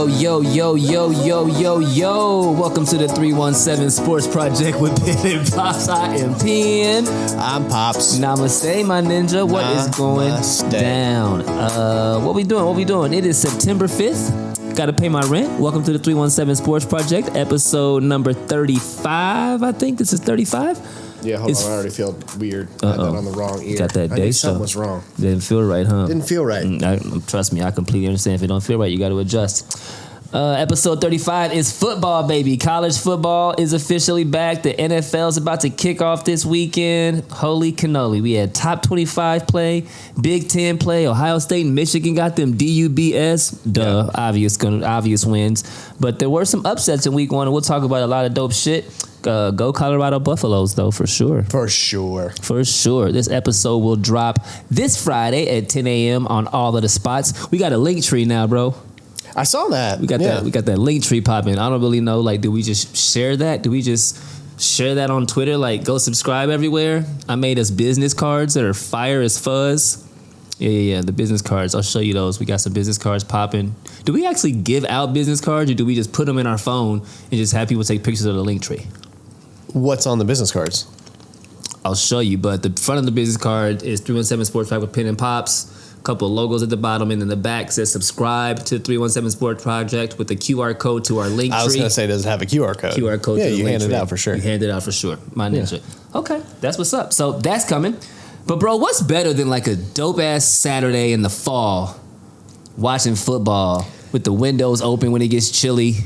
Yo. Welcome to the 317 Sports Project with Penn Pops. I am Penn. I'm Pops. Namaste, my ninja. What is going down? What we doing? It is September 5th. Got to pay my rent. Welcome to the 317 Sports Project, episode number 35. I think this is 35. Yeah, hold on. I already feel weird. I had that on the wrong ear. Got that day something was wrong. Didn't feel right, huh? Didn't feel right. Trust me, I completely understand. If it don't feel right, you got to adjust. Episode 35 is football, baby. College football is officially back. The NFL is about to kick off this weekend. Holy cannoli. We had top 25 play, Big Ten play. Ohio State and Michigan got them DUBS. Obvious wins. But there were some upsets in week one, and we'll talk about a lot of dope shit. Go Colorado Buffaloes, though, for sure. For sure. This episode will drop this Friday at 10 a.m. on all of the spots. We got a link tree now, bro. I saw that. We got that link tree popping. I don't really know. Like, do we just share that? Do we just share that on Twitter? Like, go subscribe everywhere. I made us business cards that are fire as fuzz. Yeah, the business cards. I'll show you those. We got some business cards popping. Do we actually give out business cards, or do we just put them in our phone and just have people take pictures of the link tree? What's on the business cards? I'll show you, but the front of the business card is 317 Sports Project with Penn Pops. A couple of logos at the bottom, and then the back says subscribe to 317 Sports Project with the QR code to our link tree. I was going to say, does it have a QR code? QR code yeah, to the you link hand tree. it out for sure. You hand it out for sure. My ninja. Yeah. Okay, that's what's up. So that's coming. But, bro, what's better than like a dope-ass Saturday in the fall watching football with the windows open when it gets chilly?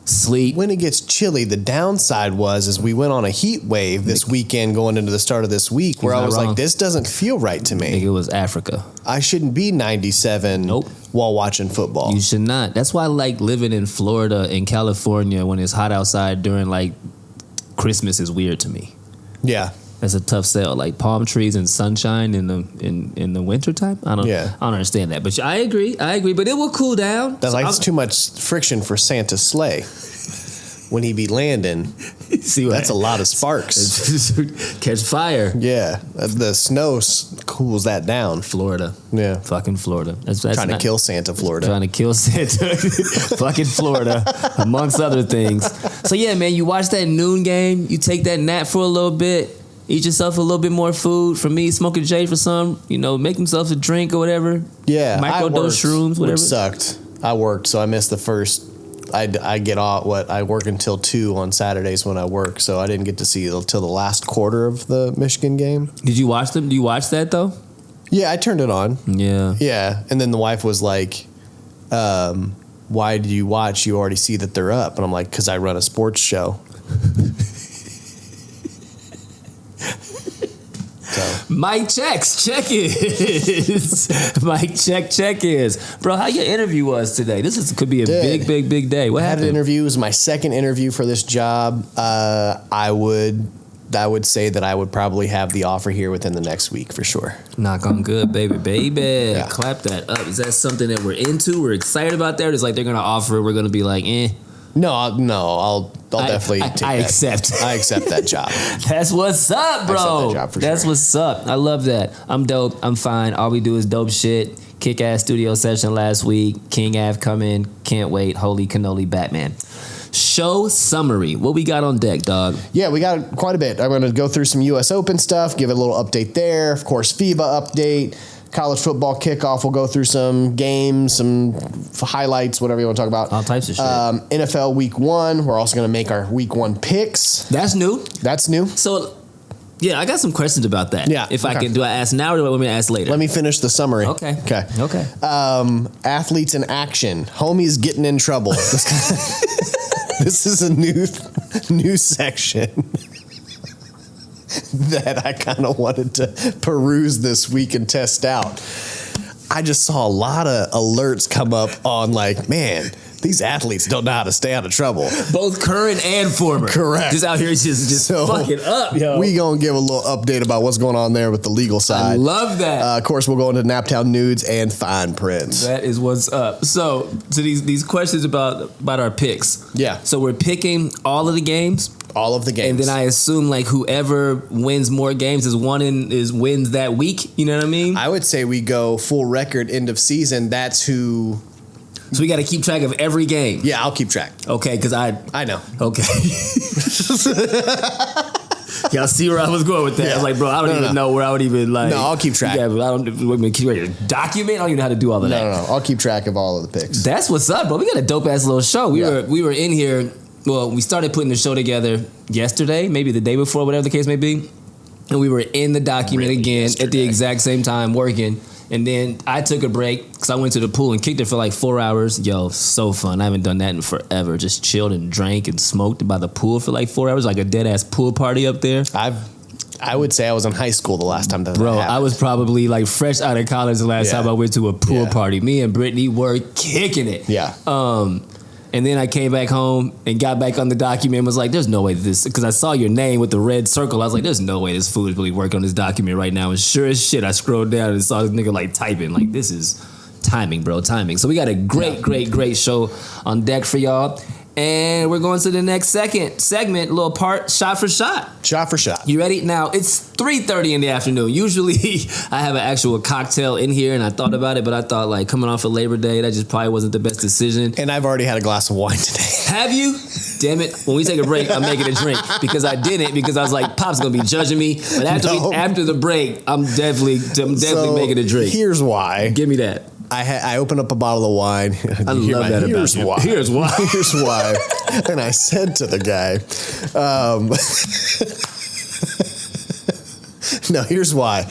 Sleep. When it gets chilly, the downside was we went on a heat wave this weekend going into the start of this week where I was like, this doesn't feel right to me. I think it was Africa. I shouldn't be 97 while watching football. You should not. That's why I like living in Florida and California when it's hot outside during like Christmas is weird to me. Yeah. That's a tough sell. Like palm trees and sunshine in the wintertime. I don't understand that. But I agree. But it will cool down. That's too much friction for Santa's sleigh. When he be landing, that's a lot of sparks. Catch fire. Yeah. The snow cools that down. Florida. Yeah. Fucking Florida. That's trying to kill Santa, Florida. Trying to kill Santa. Fucking Florida, amongst other things. So, yeah, man, you watch that noon game. You take that nap for a little bit. Eat yourself a little bit more food. For me, smoke a J for some. Make himself a drink or whatever. Yeah. Microdose shrooms, whatever. Which sucked. I worked, so I missed the first. I get off. I work until 2 on Saturdays when I work, so I didn't get to see till the last quarter of the Michigan game. Did you watch them? Do you watch that though? Yeah, I turned it on. Yeah. Yeah, and then the wife was like, "Why do you watch? You already see that they're up." And I'm like, "Because I run a sports show." Mic checks, check is. Mic check is. Bro, how your interview was today? Could be a big day. What happened? I had an interview. It was my second interview for this job. I would say that I would probably have the offer here within the next week for sure. Knock on good, baby. Yeah. Clap that up. Is that something that we're into? We're excited about that? Or is like they're going to offer it, we're going to be like, eh? No, I'll definitely take that. I accept that job. That's what's up, bro. I accept that job for That's sure. What's up. I love that. I'm dope. I'm fine. All we do is dope shit. Kick-ass studio session last week. King Ave coming. Can't wait. Holy cannoli Batman. Show summary. What we got on deck, dog? Yeah, we got quite a bit. I'm going to go through some U.S. Open stuff, give it a little update there. Of course, FIBA update. College football kickoff. We'll go through some games, some highlights, whatever you want to talk about. All types of shit. NFL week 1. We're also going to make our week 1 picks. That's new. So, yeah, I got some questions about that. Yeah. If I can, do I ask now or do I want me to ask later? Let me finish the summary. Okay. Athletes in action. Homie's getting in trouble. This is a new section that I kind of wanted to peruse this week and test out. I just saw a lot of alerts come up on like, man, these athletes don't know how to stay out of trouble. Both current and former. Correct. Just out here just fucking up, yo. We gonna give a little update about what's going on there with the legal side. I love that. Of course, we'll go into Naptown nudes and fine prints. That is what's up. So these questions about our picks. Yeah. So we're picking all of the games. All of the games. And then I assume like whoever wins more games wins that week. You know what I mean? I would say we go full record end of season. That's who So we got to keep track of every game. Yeah, I'll keep track. Okay, because I know. Okay. Y'all see where I was going with that? I was like, bro, I don't even know where I would even like. No, I'll keep track. Yeah, but I don't document. I don't even know how to do all of that. No. I'll keep track of all of the picks. That's what's up, bro. We got a dope ass little show. We were in here. Well, we started putting the show together yesterday, maybe the day before, whatever the case may be, and we were in the document again at the exact same time working. And then I took a break because I went to the pool and kicked it for like 4 hours. Yo, so fun. I haven't done that in forever. Just chilled and drank and smoked by the pool for like 4 hours, like a dead ass pool party up there. I would say I was in high school the last time that happened. I was probably like fresh out of college the last time I went to a pool party. Me and Brittany were kicking it. Yeah. And then I came back home and got back on the document and was like, there's no way this, because I saw your name with the red circle. I was like, there's no way this fool is really working on this document right now. And sure as shit, I scrolled down and saw this nigga like typing. Like, this is timing, bro, timing. So we got a great show on deck for y'all. And we're going to the next segment, little part, shot for shot. Shot for shot. You ready? Now, it's 3:30 in the afternoon. Usually, I have an actual cocktail in here, and I thought about it, but I thought, like, coming off of Labor Day, that just probably wasn't the best decision. And I've already had a glass of wine today. Have you? Damn it. When we take a break, I'm making a drink. Because I didn't, because I was like, Pop's going to be judging me. But after the break, I'm definitely making a drink. Here's why. Give me that. I opened up a bottle of wine. I love that about you. Here's why. Here's why. And I said to the guy, no, here's why.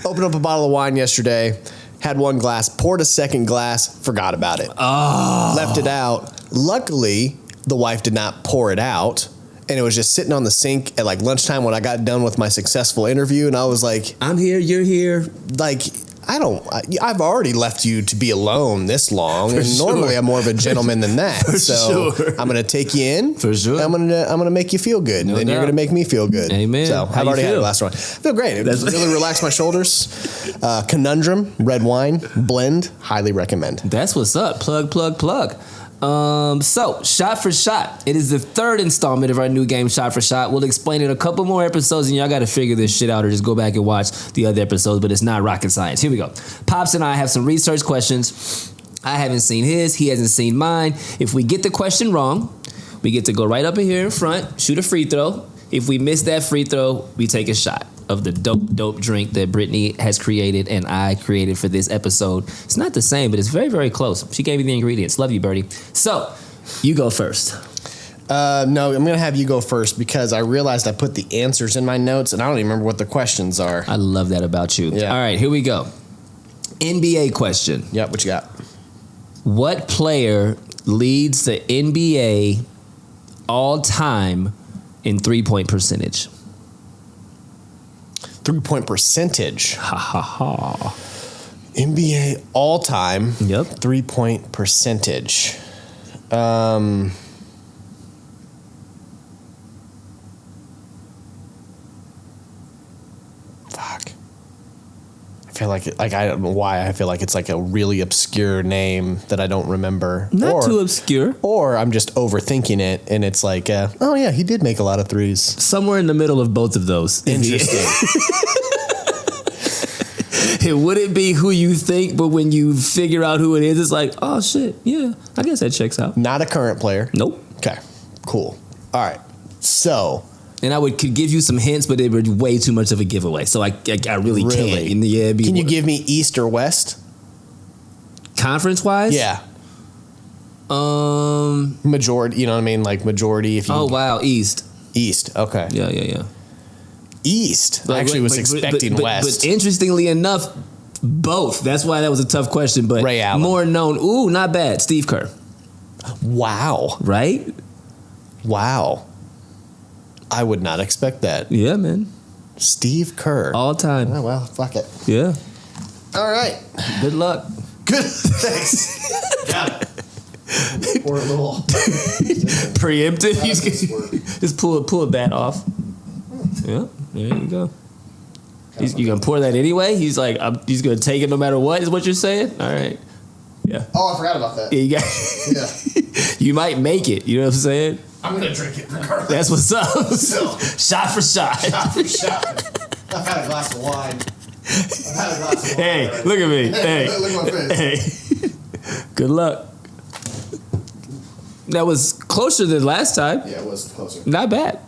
Opened up a bottle of wine yesterday, had one glass, poured a second glass, forgot about it. Oh. Left it out. Luckily, the wife did not pour it out. And it was just sitting on the sink at like lunchtime when I got done with my successful interview. And I was like, I'm here, you're here. Like, I've already left you to be alone this long, and normally I'm more of a gentleman than that. So I'm gonna take you in. For sure. I'm gonna make you feel good, and then you're gonna make me feel good. Amen. So I've already had a glass of wine. I feel great. It really relaxed my shoulders. Conundrum, red wine, blend, highly recommend. That's what's up. Plug. So, Shot for Shot. It is the third installment of our new game, Shot for Shot. We'll explain it a couple more episodes, and y'all got to figure this shit out or just go back and watch the other episodes, but it's not rocket science. Here we go. Pops and I have some research questions. I haven't seen his. He hasn't seen mine. If we get the question wrong, we get to go right up in here in front, shoot a free throw. If we miss that free throw, we take a shot of the dope drink that Brittany has created and I created for this episode. It's not the same, but it's very, very close. She gave me the ingredients. Love you, Birdie. So, you go first. No, I'm going to have you go first because I realized I put the answers in my notes and I don't even remember what the questions are. I love that about you. Yeah. All right, here we go. NBA question. Yep, what you got? What player leads the NBA all time in 3-point percentage? 3-point percentage. Ha ha ha. NBA all time. Yep. 3-point percentage. Fuck. I feel like I don't know why I feel like it's like a really obscure name that I don't remember. Not too obscure. Or I'm just overthinking it and it's like, oh yeah, he did make a lot of threes. Somewhere in the middle of both of those. Interesting. It wouldn't be who you think, but when you figure out who it is, it's like, oh shit, yeah, I guess that checks out. Not a current player. Nope. Okay, cool. All right, so. And I could give you some hints, but it would be way too much of a giveaway, so I really can't. Yeah, can you give me East or West? Conference-wise? Yeah. Majority, you know what I mean? Like majority. If you. Oh, wow, East. East, okay. Yeah. East. I actually was expecting West. But interestingly enough, both. That's why that was a tough question. But Ray Allen. More known. Ooh, not bad. Steve Kerr. Wow. Right? Wow. I would not expect that. Yeah, man. Steve Kerr. All time. Oh, well, fuck it. Yeah. All right. Good luck. Good. Thanks. Got it. Or a little. Preemptive. Just pull that off. Yeah. There you go. You gonna pour that anyway? He's like, he's gonna take it no matter what. Is what you're saying? All right. Yeah. Oh, I forgot about that. Yeah. Yeah. You might make it. You know what I'm saying? I'm gonna drink it regardless. That's what's up. So, shot for shot. Shot for shot. I've had a glass of wine. Hey, look at me. Hey. Look at my face. Hey. Good luck. That was closer than last time. Yeah, it was closer. Not bad.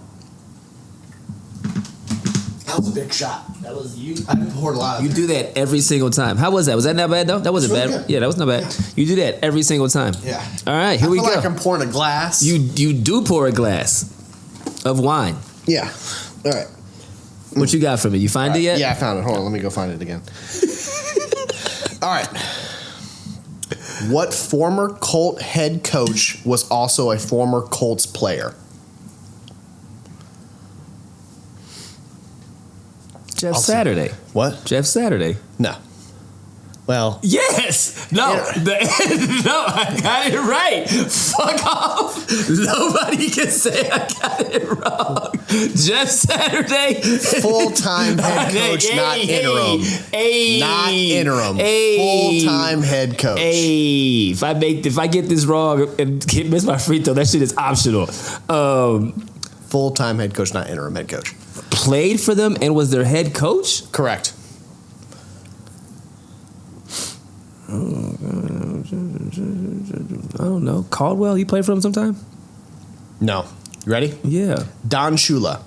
That was a big shot. That was you. I poured a lot. You do that every single time. How was that? Was that not bad though? That wasn't Really bad. good. Yeah, that was not bad. Yeah. You do that every single time. Yeah. All right, here we go. I feel like I'm pouring a glass. You do pour a glass of wine. Yeah. All right. What you got for me? You find it yet? Yeah, I found it. Hold on, let me go find it again. All right. What former Colt head coach was also a former Colts player? Jeff Saturday. What? Jeff Saturday. No. Well. Yes. No. No, I got it right. Fuck off. Nobody can say I got it wrong. Jeff Saturday. Full-time head coach, not interim. Not interim. Full-time head coach. Hey, if I get this wrong and miss my free throw, that shit is optional. Full-time head coach, not interim head coach. Played for them and was their head coach? Correct. I don't know. Caldwell, he played for him sometime? No. You ready? Yeah. Don Shula.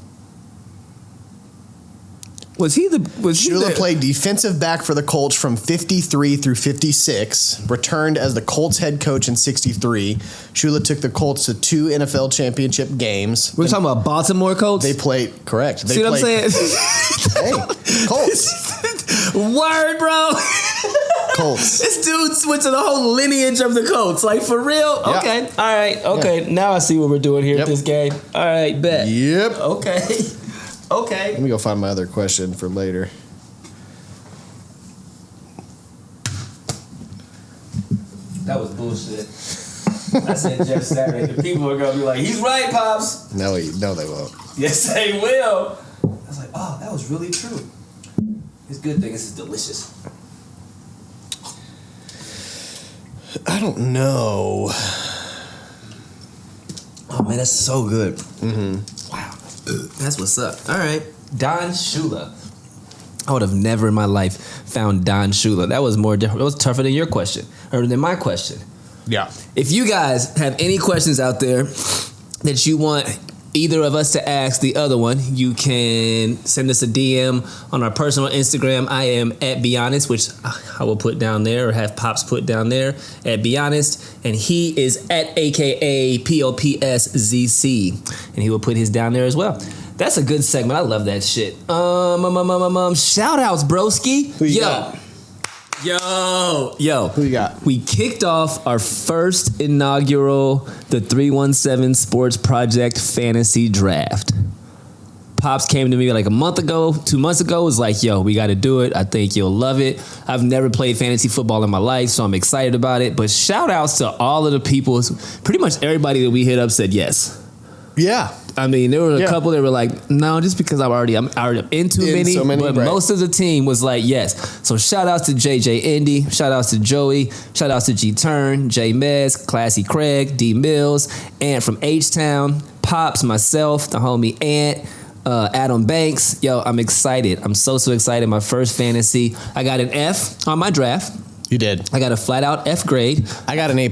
Shula played defensive back for the Colts from 53 through 56, returned as the Colts head coach in 63. Shula took the Colts to 2 NFL championship games. We're talking about Baltimore Colts? They played, correct. See what I'm saying? Hey, Colts. Word, bro. Colts. This dude went to the whole lineage of the Colts. Like, for real? Yeah. Okay. All right. Okay. Yeah. Now I see what we're doing here with this game. All right. Bet. Yep. Okay. Okay. Let me go find my other question for later. That was bullshit. I said Jeff Saturday. The people are going to be like, he's right, Pops. No, they won't. Yes, they will. I was like, oh, that was really true. It's a good thing. This is delicious. I don't know. Oh, man, that's so good. Mm-hmm. Wow. That's what's up. All right. Don Shula. I would have never in my life found Don Shula. That was more different. It was tougher than your question, or than my question. Yeah. If you guys have any questions out there that you want either of us to ask the other one, you can send us a DM on our personal Instagram. I am at Be Honest, which I will put down there, or have Pops put down there, at Be Honest. And he is at AKA POPSZC. And he will put his down there as well. That's a good segment. I love that shit. Shoutouts, broski. Who you got? Yo. Who you got? We kicked off our first inaugural, the 317 Sports Project Fantasy Draft. Pops came to me like 2 months ago, was like, yo, we got to do it. I think you'll love it. I've never played fantasy football in my life, so I'm excited about it. But shout outs to all of the people. Pretty much everybody that we hit up said yes. Yeah. I mean, there were a couple that were like, no, just because I'm already in too many. So many, but right. Most of the team was like, yes. So shout outs to JJ Indy, shout outs to Joey, shout outs to G Turn, J Mez, Classy Craig, D Mills, Ant from H-Town, Pops, myself, the homie Ant, Adam Banks. Yo, I'm excited. I'm so excited. My first fantasy. I got an F on my draft. You did. I got a flat out F grade. I got an A+.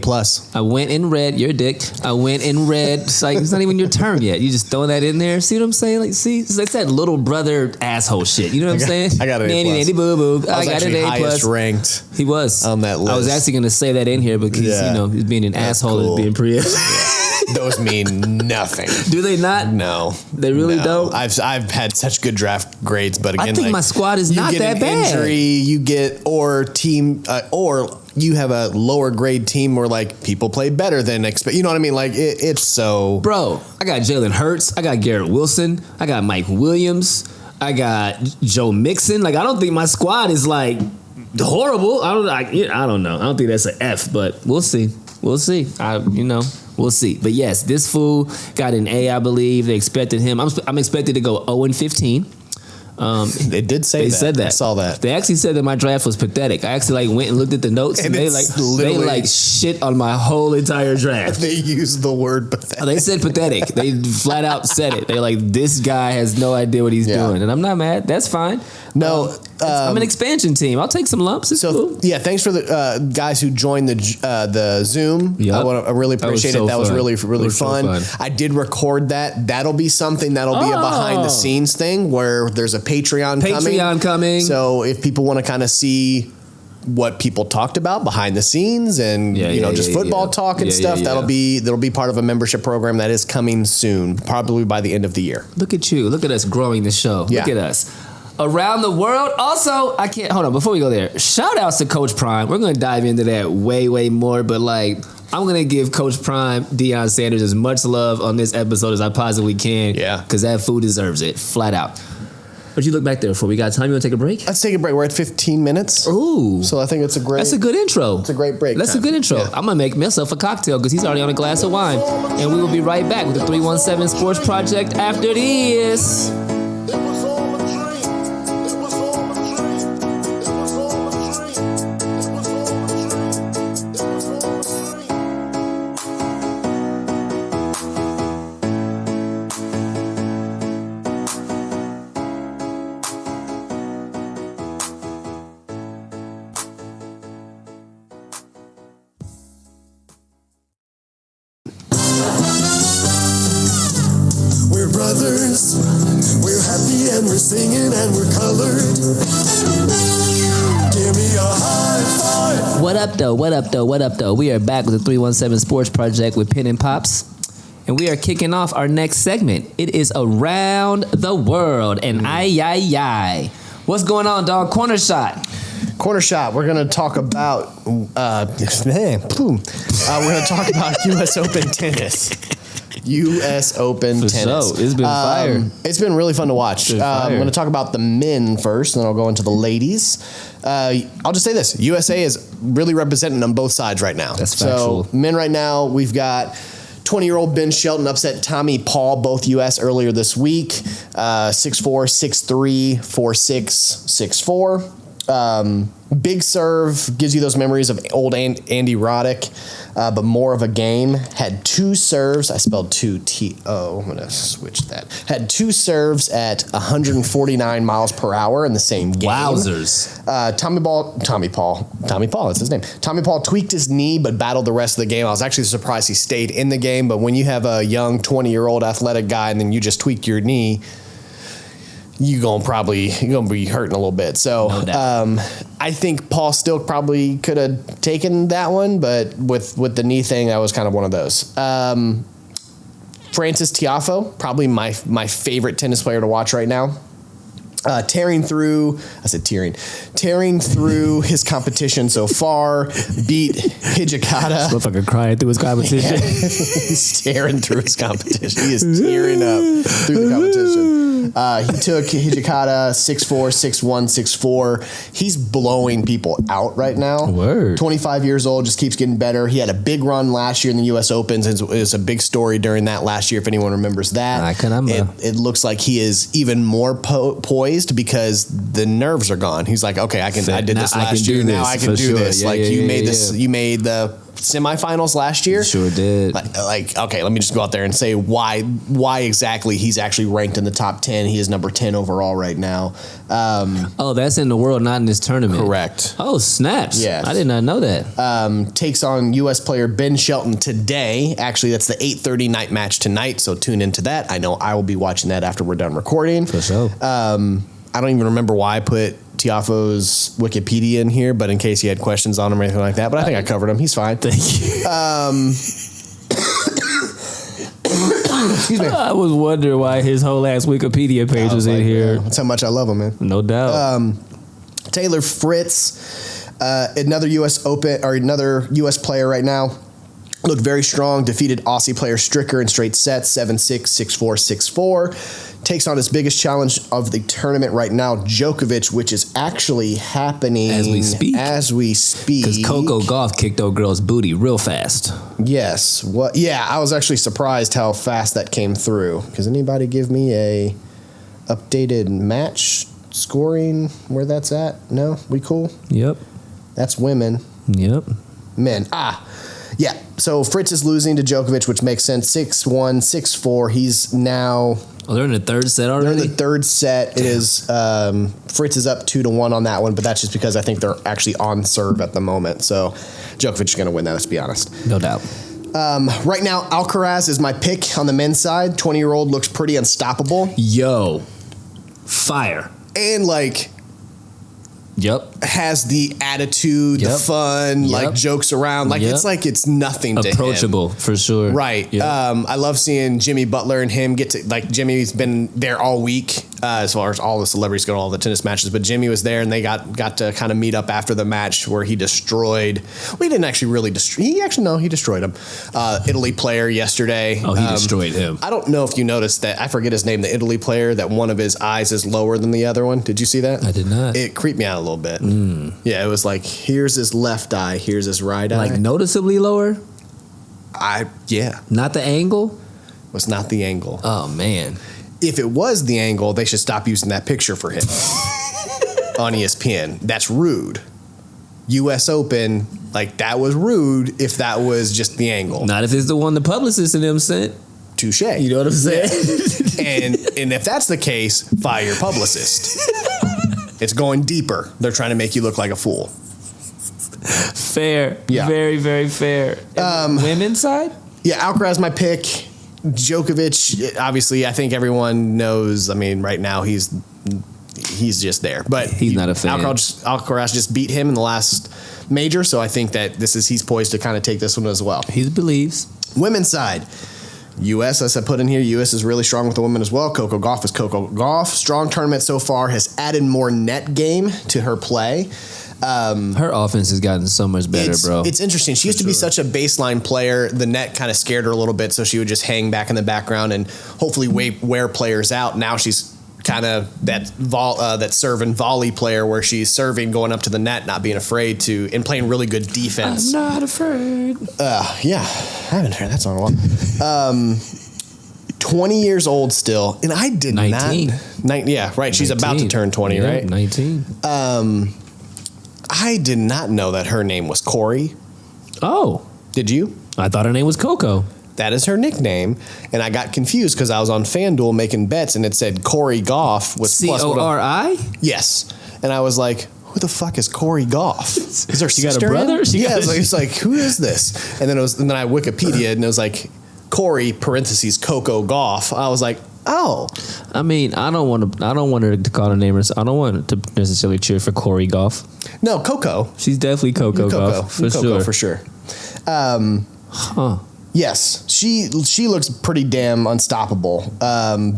I went in red. You're a dick. I went in red. It's like, it's not even your term yet. You just throwing that in there. See what I'm saying? Like, see, it's like that little brother asshole shit. You know what I'm saying? I got an A+. Nanny boo boo. I got an A+. Highest ranked. He was on that list. I was actually going to say that in here because he's being an asshole cool. And being pretty. Those mean nothing. Do they not? No, they really don't. I've had such good draft grades, but again, I think my squad is not that bad. Injury, you get or you have a lower grade team where like people play better than expect. You know what I mean? Like it's so. Bro, I got Jalen Hurts. I got Garrett Wilson. I got Mike Williams. I got Joe Mixon. Like I don't think my squad is like horrible. I don't know. I don't think that's an F, but we'll see. We'll see. We'll see. But yes, this fool got an A, I believe. They expected him. I'm expected to go 0-15. They did say that. They said that. I saw that. They actually said that my draft was pathetic. I actually went and looked at the notes, and they shit on my whole entire draft. They used the word pathetic. They said pathetic. They flat out said it. They're like, this guy has no idea what he's doing, and I'm not mad. That's fine. No, I'm an expansion team. I'll take some lumps. It's cool. Yeah, thanks for the guys who joined the Zoom. Yep. I really appreciate it. That was really fun. I did record that. That'll be something that'll be a behind the scenes thing where there's a Patreon coming. So if people want to kind of see what people talked about behind the scenes and just football talk and stuff, that'll be part of a membership program that is coming soon, probably by the end of the year. Look at you. Look at us growing the show. Look at us. Around the world. Also, I can't hold on before we go there. Shout outs to Coach Prime. We're going to dive into that way more, but I'm going to give Coach Prime, Deion Sanders, as much love on this episode as I possibly can. Yeah. Because that fool deserves it, flat out. But you look back there for. We got time. You want to take a break? Let's take a break. We're at 15 minutes. Ooh. So I think it's a great... That's a good intro. It's a great break. That's a good intro. Yeah. I'm going to make myself a cocktail because he's already on a glass of wine. And we will be right back with the 317 Sports Project after this. Brothers, we're happy and we're singing and we're colored. Give me a high five. What up, though? We are back with the 317 Sports Project with Penn Pops, and we are kicking off our next segment. It is Around the World, and what's going on, dog? Corner shot. We're going to talk about we're going to talk about U.S. Open tennis. U.S. Open tennis. So, it's been fire. It's been really fun to watch. I'm going to talk about the men first, and then I'll go into the ladies. I'll just say this. USA is really representing on both sides right now. That's factual. So, men right now, we've got 20-year-old Ben Shelton upset Tommy Paul, both U.S. earlier this week. 6-4, 6-3, 4-6, 6-4. Big serve, gives you those memories of old Andy Roddick, but more of a game. Had two serves. I spelled two T-O. I'm going to switch that. Had two serves at 149 miles per hour in the same game. Wowzers. Tommy Paul, that's his name. Tommy Paul tweaked his knee, but battled the rest of the game. I was actually surprised he stayed in the game, but when you have a young 20-year-old athletic guy and then you just tweak your knee, you're gonna be hurting a little bit. So I think Paul still probably could have taken that one, but with the knee thing, that was kind of one of those. Frances Tiafoe, probably my favorite tennis player to watch right now. Tearing through his competition so far, beat Hijikata. This motherfucker crying through his competition. He's tearing through his competition. He is tearing up through the competition. He took Hijikata 6-4, 6-1, 6-4. He's blowing people out right now. Word. 25 years old, just keeps getting better. He had a big run last year in the U.S. Opens. It's a big story during that last year, if anyone remembers that. It looks like he is even more poised because the nerves are gone. He's like, okay, I did this last year. Now I can do this. You made the semifinals last year. Sure did. Okay, let me just go out there and say why exactly he's actually ranked in the top 10. He is number 10 overall right now. That's in the world, not in this tournament. Correct. Oh, snaps. Yes. I did not know that. Takes on U.S. player Ben Shelton today. Actually, that's the 8:30 night match tonight, so tune into that. I know I will be watching that after we're done recording. For sure. I don't even remember why I put Tiafoe's Wikipedia in here, but in case you had questions on him or anything like that. But I think I covered him. He's fine. Thank you. Excuse me. I was wondering why his whole ass Wikipedia page was in here. That's how much I love him, man. No doubt. Taylor Fritz, another U.S. Open or another U.S. player right now. Looked very strong. Defeated Aussie player Stricker in straight sets, 7-6, 6-4, 6-4. Takes on his biggest challenge of the tournament right now, Djokovic, which is actually happening as we speak. Because Coco Gauff kicked old girl's booty real fast. Yes. Yeah, I was actually surprised how fast that came through. Does anybody give me a updated match scoring where that's at? No? We cool? Yep. That's women. Yep. Men. Yeah. So Fritz is losing to Djokovic, which makes sense. 6-1, 6-4. He's now Oh, they're in the third set already? They're in the third set. It is Fritz is up 2-1 on that one, but that's just because I think they're actually on serve at the moment. So Djokovic is going to win that, let's be honest. No doubt. Right now, Alcaraz is my pick on the men's side. 20-year-old looks pretty unstoppable. Yo. Fire. And, like... Yep. Has the attitude, the fun, like jokes around. Like it's nothing to him. Approachable, for sure. Right. Yep. I love seeing Jimmy Butler and him get to, like, Jimmy's been there all week as far as all the celebrities go to all the tennis matches, but Jimmy was there and they got to kind of meet up after the match where he destroyed, well, he didn't actually really destroy, he destroyed him. Italy player yesterday. Oh, he destroyed him. I don't know if you noticed that, I forget his name, the Italy player, that one of his eyes is lower than the other one. Did you see that? I did not. It creeped me out a little bit. Yeah, it was like, here's his left eye, here's his right eye. Like noticeably lower? Yeah. Not the angle? Was not the angle. Oh, man. If it was the angle, they should stop using that picture for him on ESPN. That's rude. U.S. Open, like, that was rude if that was just the angle. Not if it's the one the publicist and them sent. Touche. You know what I'm saying? and if that's the case, fire your publicist. It's going deeper. They're trying to make you look like a fool. Fair. Yeah. Very, very fair. Women's side? Yeah, Alcaraz my pick. Djokovic, obviously, I think everyone knows. I mean, right now he's just there, but he's not a fan. Alcaraz just beat him in the last major, so I think that he's poised to kind of take this one as well. He believes. Women's side, U.S. as I put in here, U.S. is really strong with the women as well. Coco Gauff is Coco Gauff. Strong tournament so far, has added more net game to her play. Her offense has gotten so much better, bro. It's interesting. She used to be such a baseline player. The net kind of scared her a little bit, so she would just hang back in the background and hopefully wear players out. Now she's kind of that serve and volley player where she's serving, going up to the net, not being afraid to, and playing really good defense. I'm not afraid. Yeah, I haven't heard that song in a while. 20 years old still, and I did 19. not. Yeah, right. She's 19. about to turn 20, right? 19. I did not know that her name was Corey. Oh. Did you? I thought her name was Coco. That is her nickname, and I got confused because I was on FanDuel making bets, and it said Corey Goff with Cori. Yes, and I was like, "Who the fuck is Corey Goff? Is her sister? Got a brother? It's like, who is this?" And then I Wikipedia, and it was like Corey (parentheses Coco Goff). I was like, "Oh." I mean, I don't want her to call her name. I don't want to necessarily cheer for Corey Goff. No, Coco. She's definitely Coco Goff for sure. Huh. Yes, she looks pretty damn unstoppable.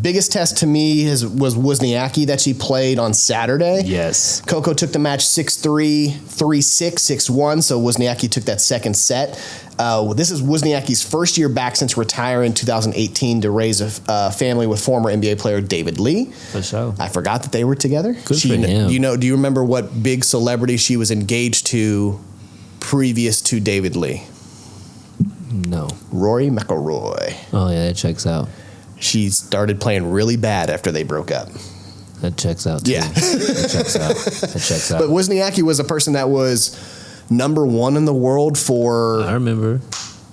Biggest test to me was Wozniacki that she played on Saturday. Yes. Coco took the match 6-3, 3-6, 6-1, so Wozniacki took that second set. This is Wozniacki's first year back since retiring in 2018 to raise a family with former NBA player David Lee. For sure. I forgot that they were together. Good for him. Do you remember what big celebrity she was engaged to previous to David Lee? No. Rory McIlroy. Oh, yeah, that checks out. She started playing really bad after they broke up. That checks out, too. Yeah. That checks out. But Wozniacki was a person that was number one in the world for... I remember.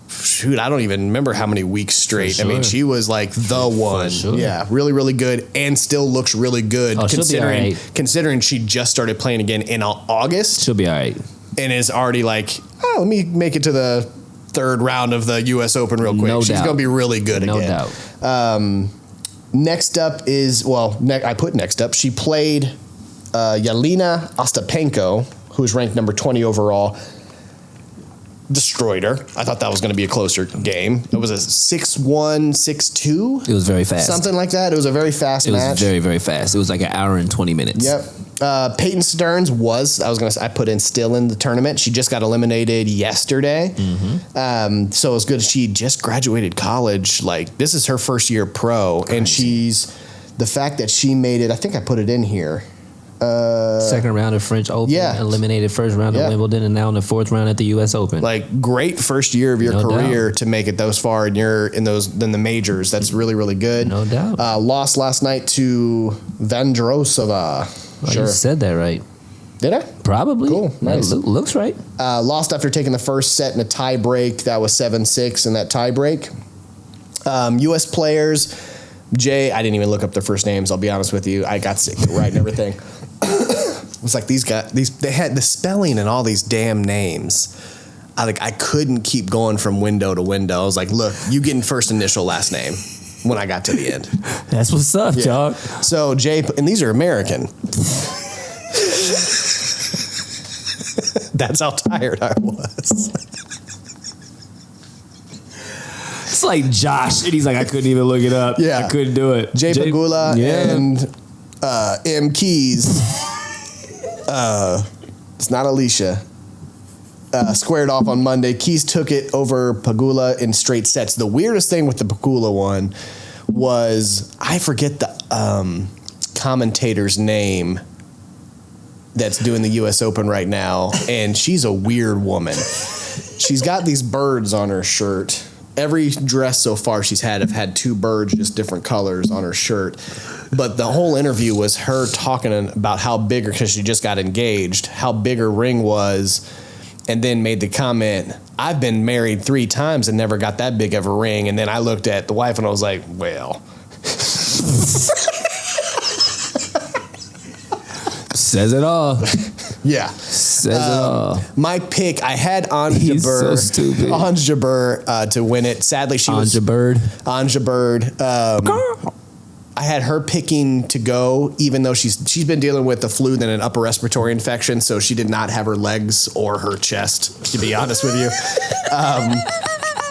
Shoot, I don't even remember how many weeks straight. Sure. I mean, she was like the one. Sure. Yeah, really, really good, and still looks really good considering she just started playing again in August. She'll be all right. And is already like, oh, let me make it to the third round of the U.S. Open real quick. She's going to be really good again. No doubt. Next up is, I put next up. She played Yelena Ostapenko, who's ranked number 20 overall. Destroyed her. I thought that was going to be a closer game. It was a 6-1, 6-2. It was very fast. Something like that. It was a very fast match. It was very, very fast. It was like an hour and 20 minutes. Yep. Peyton Stearns I put in still in the tournament. She just got eliminated yesterday. Mm-hmm. So it was good. She just graduated college. Like, this is her first year pro. Crazy. And the fact that she made it, I think I put it in here. Second round of French Open, eliminated first round of Wimbledon, and now in the fourth round at the U.S. Open. Like, great first year of your career to make it those far in the majors. That's really, really good. No doubt. Lost last night to Vandrosova. You said that right. Did I? Probably. Cool. Nice. Looks right. Lost after taking the first set in a tie break. That was 7-6 in that tie break. U.S. players. Jay, I didn't even look up their first names. I'll be honest with you. I got sick to writing everything. It was like these guys. They had the spelling and all these damn names. I couldn't keep going from window to window. I was like, look, you getting first initial, last name when I got to the end. That's what's up, dog. So Jay, and these are American. That's how tired I was. It's like Josh, and he's like, I couldn't even look it up. Yeah. I couldn't do it. Jay Pagula and M. Keys. It's not Alicia. Squared off on Monday. Keys took it over Pagula in straight sets. The weirdest thing with the Pagula one was, I forget the commentator's name that's doing the U.S. Open right now, and she's a weird woman. She's got these birds on her shirt. Every dress so far she's had have had two birds, just different colors on her shirt. But the whole interview was her talking about how big, because she just got engaged, how big her ring was, and then made the comment, I've been married 3 times and never got that big of a ring. And then I looked at the wife and I was like, well. Says it all. Yeah. Says it all. My pick, I had Anja He's so stupid. Jabeur to win it. Sadly, she was... Anja Bird. I had her picking to go, even though she's been dealing with the flu and an upper respiratory infection, so she did not have her legs or her chest, to be honest with you.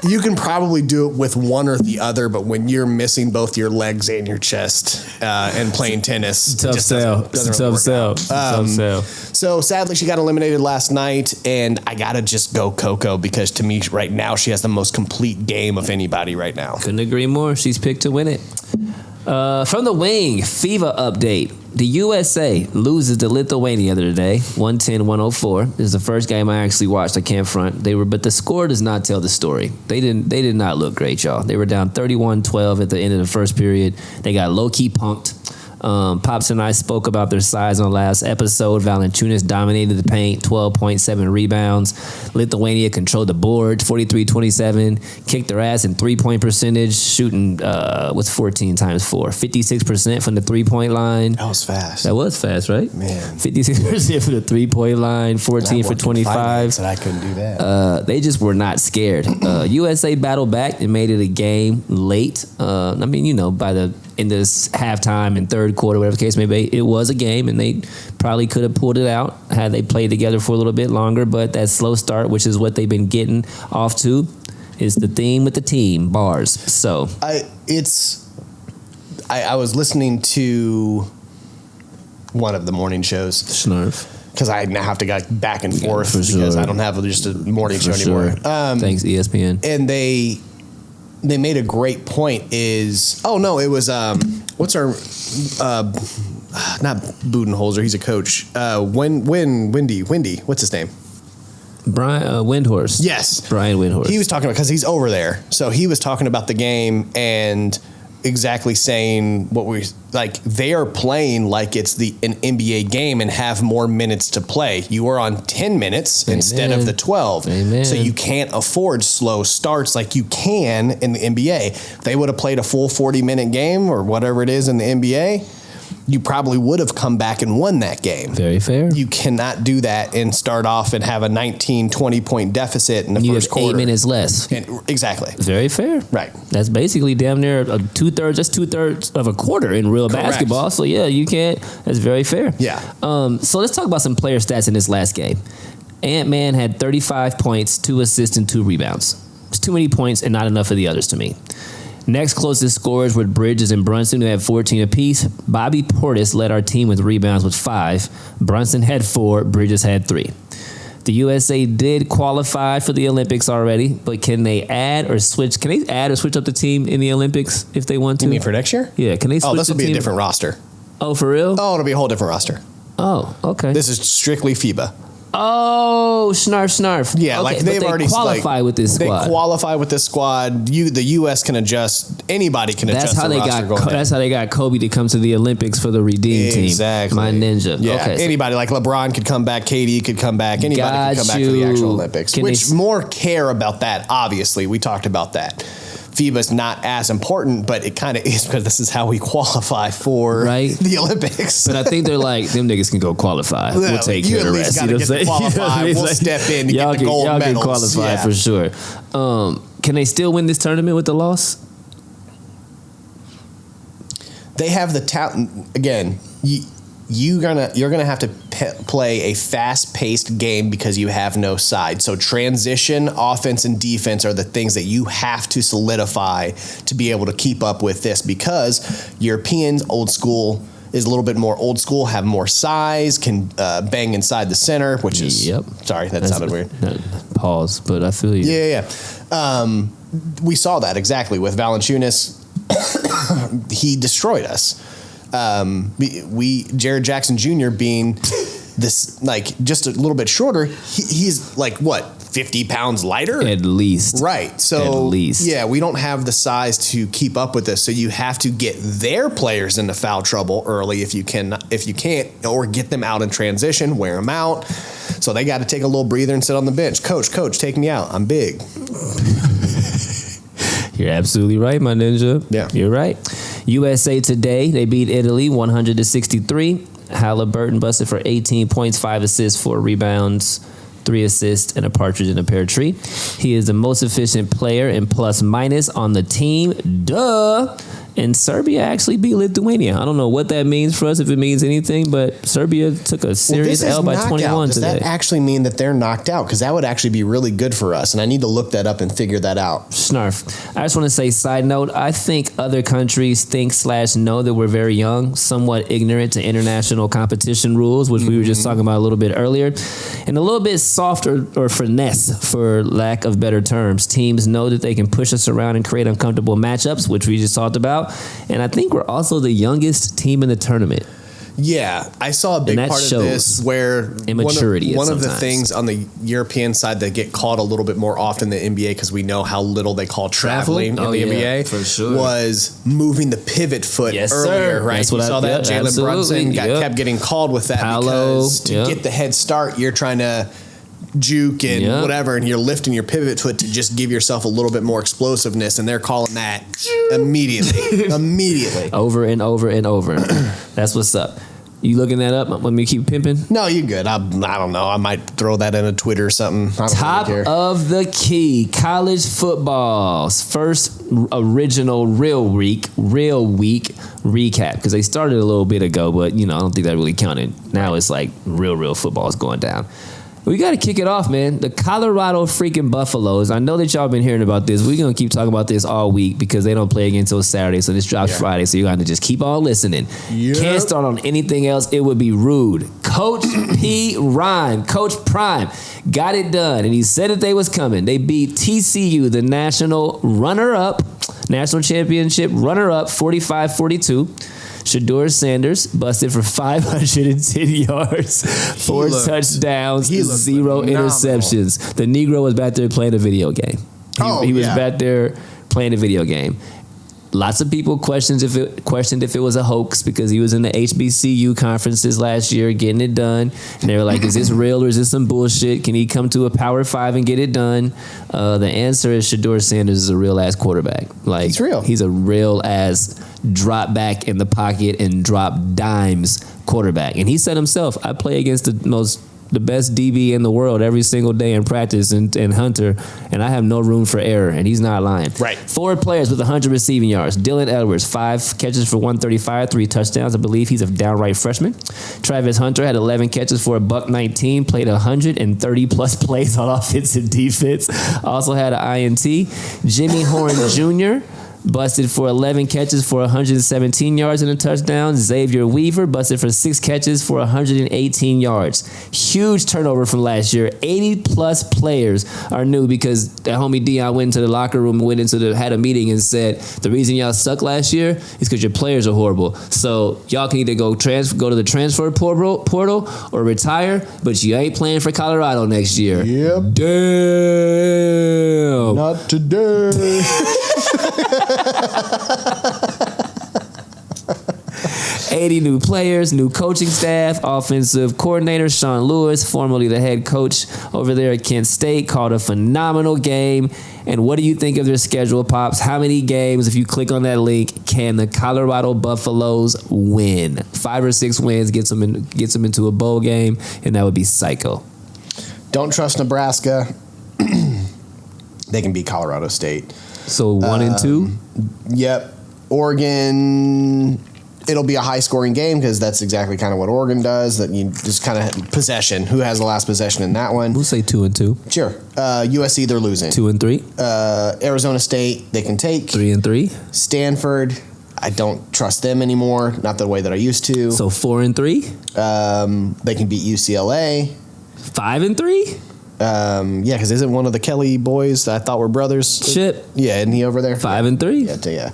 You can probably do it with one or the other, but when you're missing both your legs and your chest and playing tennis, tough sell. Tough sell. So sadly, she got eliminated last night, and I gotta just go Coco, because to me right now she has the most complete game of anybody right now. Couldn't agree more. She's picked to win it. From the wing, FIBA update. The USA loses to Lithuania the other day, 110-104. This is the first game I actually watched. I can't front. But the score does not tell the story. They did not look great, y'all. They were down 31-12 at the end of the first period. They got low-key punked. Pops and I spoke about their size on the last episode. Valanciunas dominated the paint, 12.7 rebounds. Lithuania controlled the board, 43-27. Kicked their ass in three-point percentage, shooting, 14 times 4? 56% from the three-point line. That was fast. That was fast, right? Man. 56% from the three-point line, 14 for 25. And I couldn't do that. They just were not scared. USA battled back and made it a game late. By the in this halftime and third quarter, whatever the case may be, it was a game, and they probably could have pulled it out had they played together for a little bit longer. But that slow start, which is what they've been getting off to, is the theme with the team, bars. So I was listening to one of the morning shows. Snarf. Because I now have to go back and forth because I don't have just a morning show anymore. Thanks, ESPN. And they made a great point. It was what's our not Budenholzer? He's a coach. Wendy. What's his name? Brian Windhorst. Yes, Brian Windhorst. He was talking about, because he's over there, so he was talking about the game and exactly saying what we like. They are playing like it's an NBA game and have more minutes to play. You are on 10 minutes instead of the 12. Amen. So you can't afford slow starts like you can in the NBA. If they would have played a full 40-minute game or whatever it is in the NBA, you probably would have come back and won that game. Very fair. You cannot do that and start off and have a 19, 20-point deficit in the first quarter. You have 8 minutes less. Exactly. Very fair. Right. That's basically damn near two-thirds. That's 2/3 of a quarter in real basketball. So, yeah, you can't. That's very fair. Yeah. So let's talk about some player stats in this last game. Ant-Man had 35 points, 2 assists, and 2 rebounds. It's too many points and not enough for the others to me. Next closest scorers were Bridges and Brunson, who had 14 apiece. Bobby Portis led our team with rebounds with 5. Brunson had 4. Bridges had 3. The USA did qualify for the Olympics already, but can they add or switch? Can they add or switch up the team in the Olympics if they want to? You mean for next year? Yeah. Can they switch this will the be team? a different roster. Oh, for real? Oh, it'll be a whole different roster. Oh, okay. This is strictly FIBA. Oh, snarf. Yeah, okay, like they've already qualify with this squad. They qualify with this squad. The U.S. can adjust. Anybody can adjust. That's how they got Kobe to come to the Olympics for the Redeem team. Exactly. My ninja. Yeah. Okay, anybody like LeBron could come back. KD could come back. Anybody could come back for the actual Olympics. More care about that. Obviously, we talked about that. FIBA's not as important, but it kind of is because this is how we qualify for the Olympics. But I think they're like, them niggas can go qualify. We'll take care of the rest. You at least got to get to qualify. We'll step in to get the gold medals. Y'all can qualify for sure. Can they still win this tournament with the loss? They have the talent. Again, you're gonna have to play a fast-paced game because you have no side. So transition, offense, and defense are the things that you have to solidify to be able to keep up with this, because Europeans, old school, is a little bit more old school, have more size, can bang inside the center, which is sorry, that sounded weird. Pause, but I feel you. Yeah. We saw that exactly with Valanciunas. He destroyed us. Jared Jackson Jr. being this, like, just a little bit shorter, he's like, what, 50 pounds lighter? At least. Right. So, at least. Yeah, we don't have the size to keep up with this. So you have to get their players into foul trouble early if you can't, or get them out in transition, wear them out. So they got to take a little breather and sit on the bench. Coach, take me out. I'm big. You're absolutely right, my ninja. Yeah. You're right. USA Today, they beat Italy 100-63. Halliburton busted for 18 points, 5 assists, 4 rebounds, 3 assists, and a partridge in a pear tree. He is the most efficient player in plus minus on the team. Duh. And Serbia actually beat Lithuania. I don't know what that means for us, if it means anything, but Serbia took a serious L by 21 Does today. that actually mean that they're knocked out? Because that would actually be really good for us, and I need to look that up and figure that out. Snarf. I just want to say, side note, I think other countries think/know that we're very young, somewhat ignorant to international competition rules, which we were just talking about a little bit earlier, and a little bit softer or finesse, for lack of better terms. Teams know that they can push us around and create uncomfortable matchups, which we just talked about. And I think we're also the youngest team in the tournament. Yeah, I saw a big part of this where immaturity. One of the things on the European side that get called a little bit more often than the NBA, because we know how little they call traveling in the NBA, for sure, was moving the pivot foot earlier. Sir. Right, That's you saw that. Jalen Brunson kept getting called with that because to get the head start, you're trying to juke and whatever, and you're lifting your pivot foot to just give yourself a little bit more explosiveness, and they're calling that immediately over and over and over. That's what's up. You looking that up? Let me keep pimping. No, you good. I don't know. I might throw that in a Twitter or something. Top of the key, college football's first original real week recap, because they started a little bit ago, but I don't think that really counted. Now it's like real football is going down. We got to kick it off, man. The Colorado freaking Buffaloes. I know that y'all been hearing about this. We're going to keep talking about this all week because they don't play again until Saturday, so this drops Friday, so you got to just keep on listening. Can't start on anything else. It would be rude. Coach P. Ryan, Coach Prime, got it done, and he said that they was coming. They beat TCU, the national championship runner-up, 45-42. Shedeur Sanders busted for 510 yards, 4 touchdowns, 0 interceptions. The Negro was back there playing a video game. He was back there playing a video game. Lots of people questioned if it was a hoax because he was in the HBCU conferences last year getting it done. And they were like, is this real or is this some bullshit? Can he come to a Power 5 and get it done? The answer is Shedeur Sanders is a real-ass quarterback. Like, he's real. He's a real-ass drop back in the pocket and drop dimes quarterback. And he said himself, I play against the best DB in the world every single day in practice and Hunter, and I have no room for error, and he's not lying. Right. 4 players with 100 receiving yards. Dylan Edwards, 5 catches for 135, 3 touchdowns. I believe he's a downright freshman. Travis Hunter had 11 catches for $119, played 130-plus plays on offense and defense. Also had an INT. Jimmy Horn Jr., busted for 11 catches for 117 yards and a touchdown. Xavier Weaver busted for 6 catches for 118 yards. Huge turnover from last year. 80-plus players are new because that homie Dion went into the locker room and had a meeting and said, the reason y'all suck last year is because your players are horrible. So y'all can either go to the transfer portal or retire, but you ain't playing for Colorado next year. Yep. Damn. Not today. 80 new players, new coaching staff, offensive coordinator Sean Lewis, formerly the head coach over there at Kent State, called a phenomenal game. And what do you think of their schedule, Pops? How many games, if you click on that link, can the Colorado Buffaloes win? 5 or 6 wins gets them into a bowl game, and that would be psycho. Don't trust Nebraska. They can beat Colorado State. So 1 and 2? Yep. Oregon, it'll be a high-scoring game because that's exactly kind of what Oregon does, that you just kind of possession. Who has the last possession in that one? We'll say 2 and 2. Sure. USC, they're losing. 2 and 3. Arizona State, they can take. 3 and 3. Stanford, I don't trust them anymore, not the way that I used to. So 4 and 3. They can beat UCLA. 5 and 3. Yeah, because isn't one of the Kelly boys that I thought were brothers? Chip. Yeah, isn't he over there? 5 and 3. Yeah.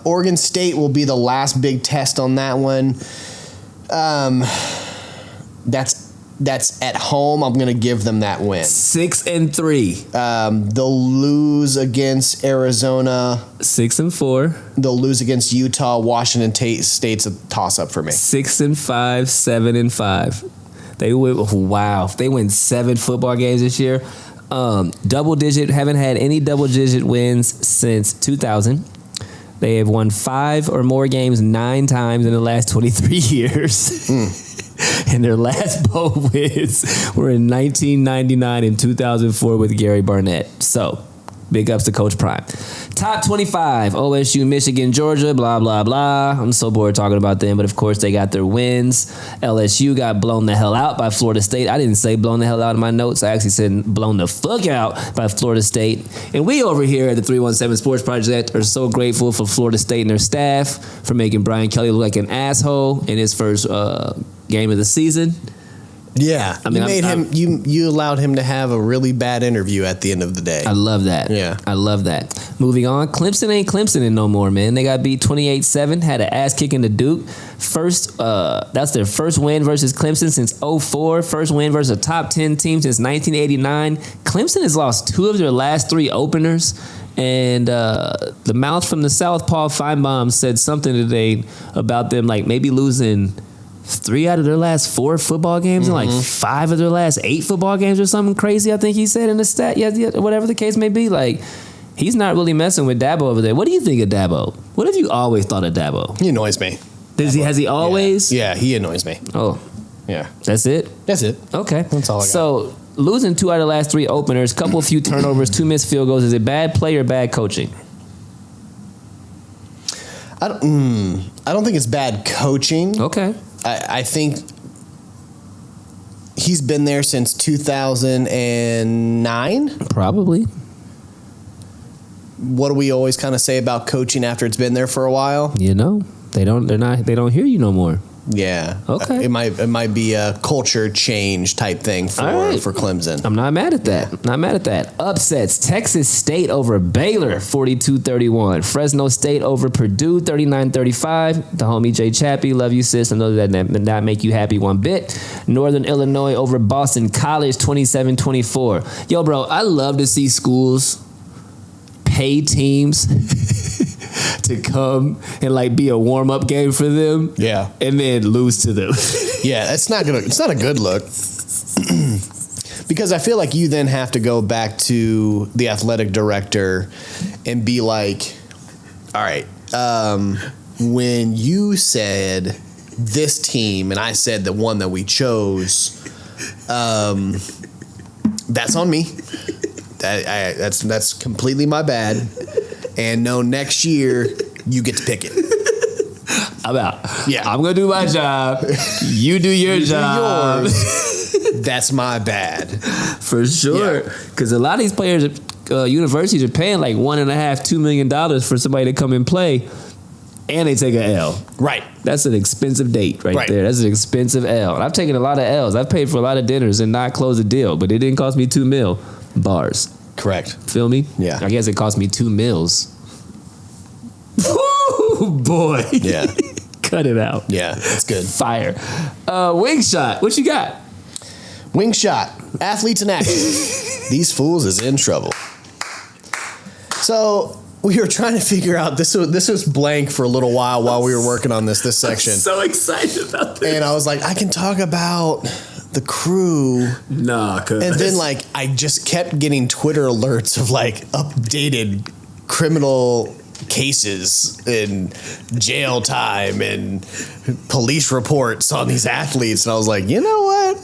Oregon State will be the last big test on that one. That's at home. I'm going to give them that win. 6 and 3. They'll lose against Arizona. 6 and 4. They'll lose against Utah. Washington State's a toss-up for me. 6 and 5. 7 and 5. They win 7 football games this year. Double digit, haven't had any double digit wins since 2000. They have won 5 or more games 9 times in the last 23 years. And their last bowl wins were in 1999 and 2004 with Gary Barnett. So, big ups to Coach Prime. Top 25, OSU, Michigan, Georgia, blah, blah, blah. I'm so bored talking about them, but of course they got their wins. LSU got blown the hell out by Florida State. I didn't say blown the hell out in my notes. I actually said blown the fuck out by Florida State. And we over here at the 317 Sports Project are so grateful for Florida State and their staff for making Brian Kelly look like an asshole in his first game of the season. Yeah, I mean, you allowed him to have a really bad interview at the end of the day. I love that. Yeah. I love that. Moving on, Clemson ain't Clemsoning no more, man. They got beat 28-7, had an ass kicking to Duke. That's their first win versus Clemson since 2004. First win versus a top 10 team since 1989. Clemson has lost 2 of their last 3 openers. And the mouth from the South, Paul Feinbaum, said something today about them like maybe losing 3 out of their last 4 football games and like 5 of their last 8 football games or something crazy. I think he said in the stat. Yeah, whatever the case may be. Like, he's not really messing with Dabo over there. What do you think of Dabo? What have you always thought of Dabo? He annoys me. Has he always? Yeah, he annoys me. Oh, yeah. That's it. That's it. Okay, that's all I got. So losing 2 out of the last 3 openers, couple few turnovers, 2 missed field goals. Is it bad play or bad coaching? I don't think it's bad coaching. Okay. I think he's been there since 2009. Probably. What do we always kind of say about coaching after it's been there for a while? You know, they don't hear you no more. Yeah. Okay. It might be a culture change type thing for Clemson. I'm not mad at that. Not mad at that. Upsets. Texas State over Baylor, 42-31. Fresno State over Purdue, 39-35. The homie Jay Chappie, love you, sis. I know that did not make you happy one bit. Northern Illinois over Boston College, 27-24. Yo, bro, I love to see schools pay teams to come and like be a warm-up game for them. Yeah. And then lose to them. Yeah, it's not a good look. Because I feel like you then have to go back to the athletic director and be like, all right, when you said this team and I said the one that we chose, that's on me. That's completely my bad. And no, next year you get to pick it. I'm out. Yeah, I'm gonna do my job. You do your job. That's my bad. For sure. Because a lot of these players, universities are paying like $1.5-2 million for somebody to come and play, and they take an L. Right. That's an expensive date right there. That's an expensive L. And I've taken a lot of L's. I've paid for a lot of dinners and not closed a deal, but it didn't cost me $2 million. Bars. Correct. Feel me? Yeah. I guess it cost me $2 million. Woo, boy. Yeah. Cut it out. Yeah, that's good. Fire. Wing shot. What you got? Wing shot. Athletes in action. These fools is in trouble. So we were trying to figure out this was blank for a little while we were working on this section. I'm so excited about this. And I was like, I can talk about the crew. Nah, cause and then like I just kept getting Twitter alerts of like updated criminal cases and jail time and police reports on these athletes, and I was like, you know what?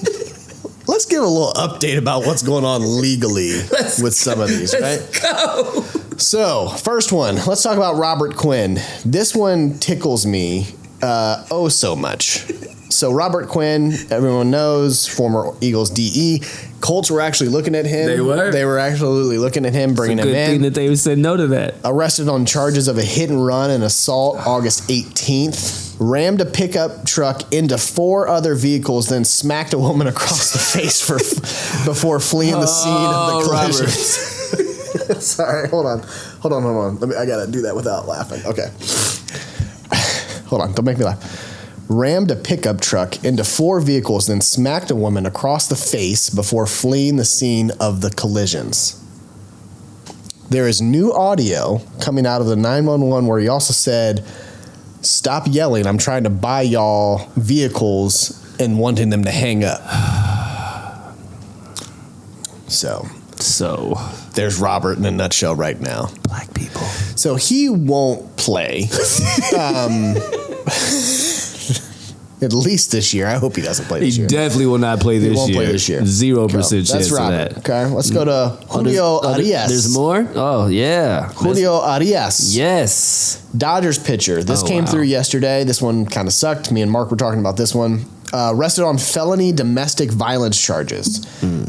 Let's give a little update about what's going on legally with some of these, right? Go. So, first one, let's talk about Robert Quinn. This one tickles me so much. So, Robert Quinn, everyone knows, former Eagles DE. Colts were actually looking at him. They were? They were absolutely looking at him, bringing him in. It's a good thing that they said no to that. Arrested on charges of a hit and run and assault August 18th. Rammed a pickup truck into 4 other vehicles, then smacked a woman across the face before fleeing the scene of the collision. Sorry, hold on. I gotta do that without laughing. Okay. Hold on, don't make me laugh. Rammed a pickup truck into 4 vehicles, then smacked a woman across the face before fleeing the scene of the collisions. There is new audio coming out of the 911 where he also said, "Stop yelling, I'm trying to buy y'all vehicles," and wanting them to hang up. So there's Robert in a nutshell right now. Black people. So he won't play. At least this year. I hope he doesn't play this year. He definitely will not play this year. He won't play this year. 0% chance That's of Robert. that. Okay, let's go to Julio Arias. There's more? Oh, yeah. Julio Arias. Yes. Dodgers pitcher. This came through yesterday. This one kind of sucked. Me and Mark were talking about this one. Arrested on felony domestic violence charges.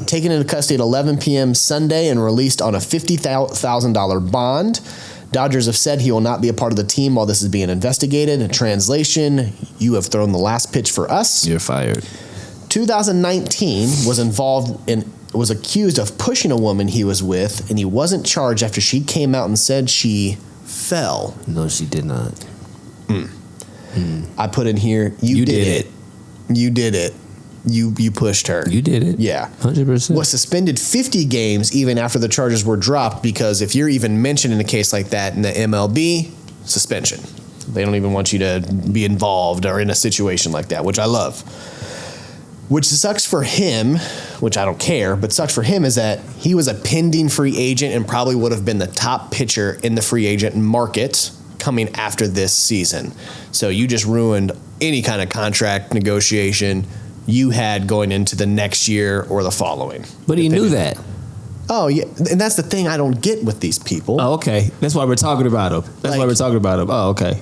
Taken into custody at 11 p.m. Sunday and released on a $50,000 bond. Dodgers have said he will not be a part of the team while this is being investigated. In translation, you have thrown the last pitch for us. You're fired. 2019 was accused of pushing a woman he was with, and he wasn't charged after she came out and said she fell. No, she did not. I put in here, you did it. You did it. You pushed her. You did it. Yeah. 100%. Was suspended 50 games even after the charges were dropped, because if you're even mentioned in a case like that in the MLB, suspension. They don't even want you to be involved or in a situation like that, which I love. Which sucks for him, which I don't care, but sucks for him is that he was a pending free agent and probably would have been the top pitcher in the free agent market coming after this season. So you just ruined any kind of contract negotiation you had going into the next year or the following. But he knew that. Oh, yeah. And that's the thing I don't get with these people. Oh, okay. That's why we're talking about him. Why we're talking about him. Oh, okay.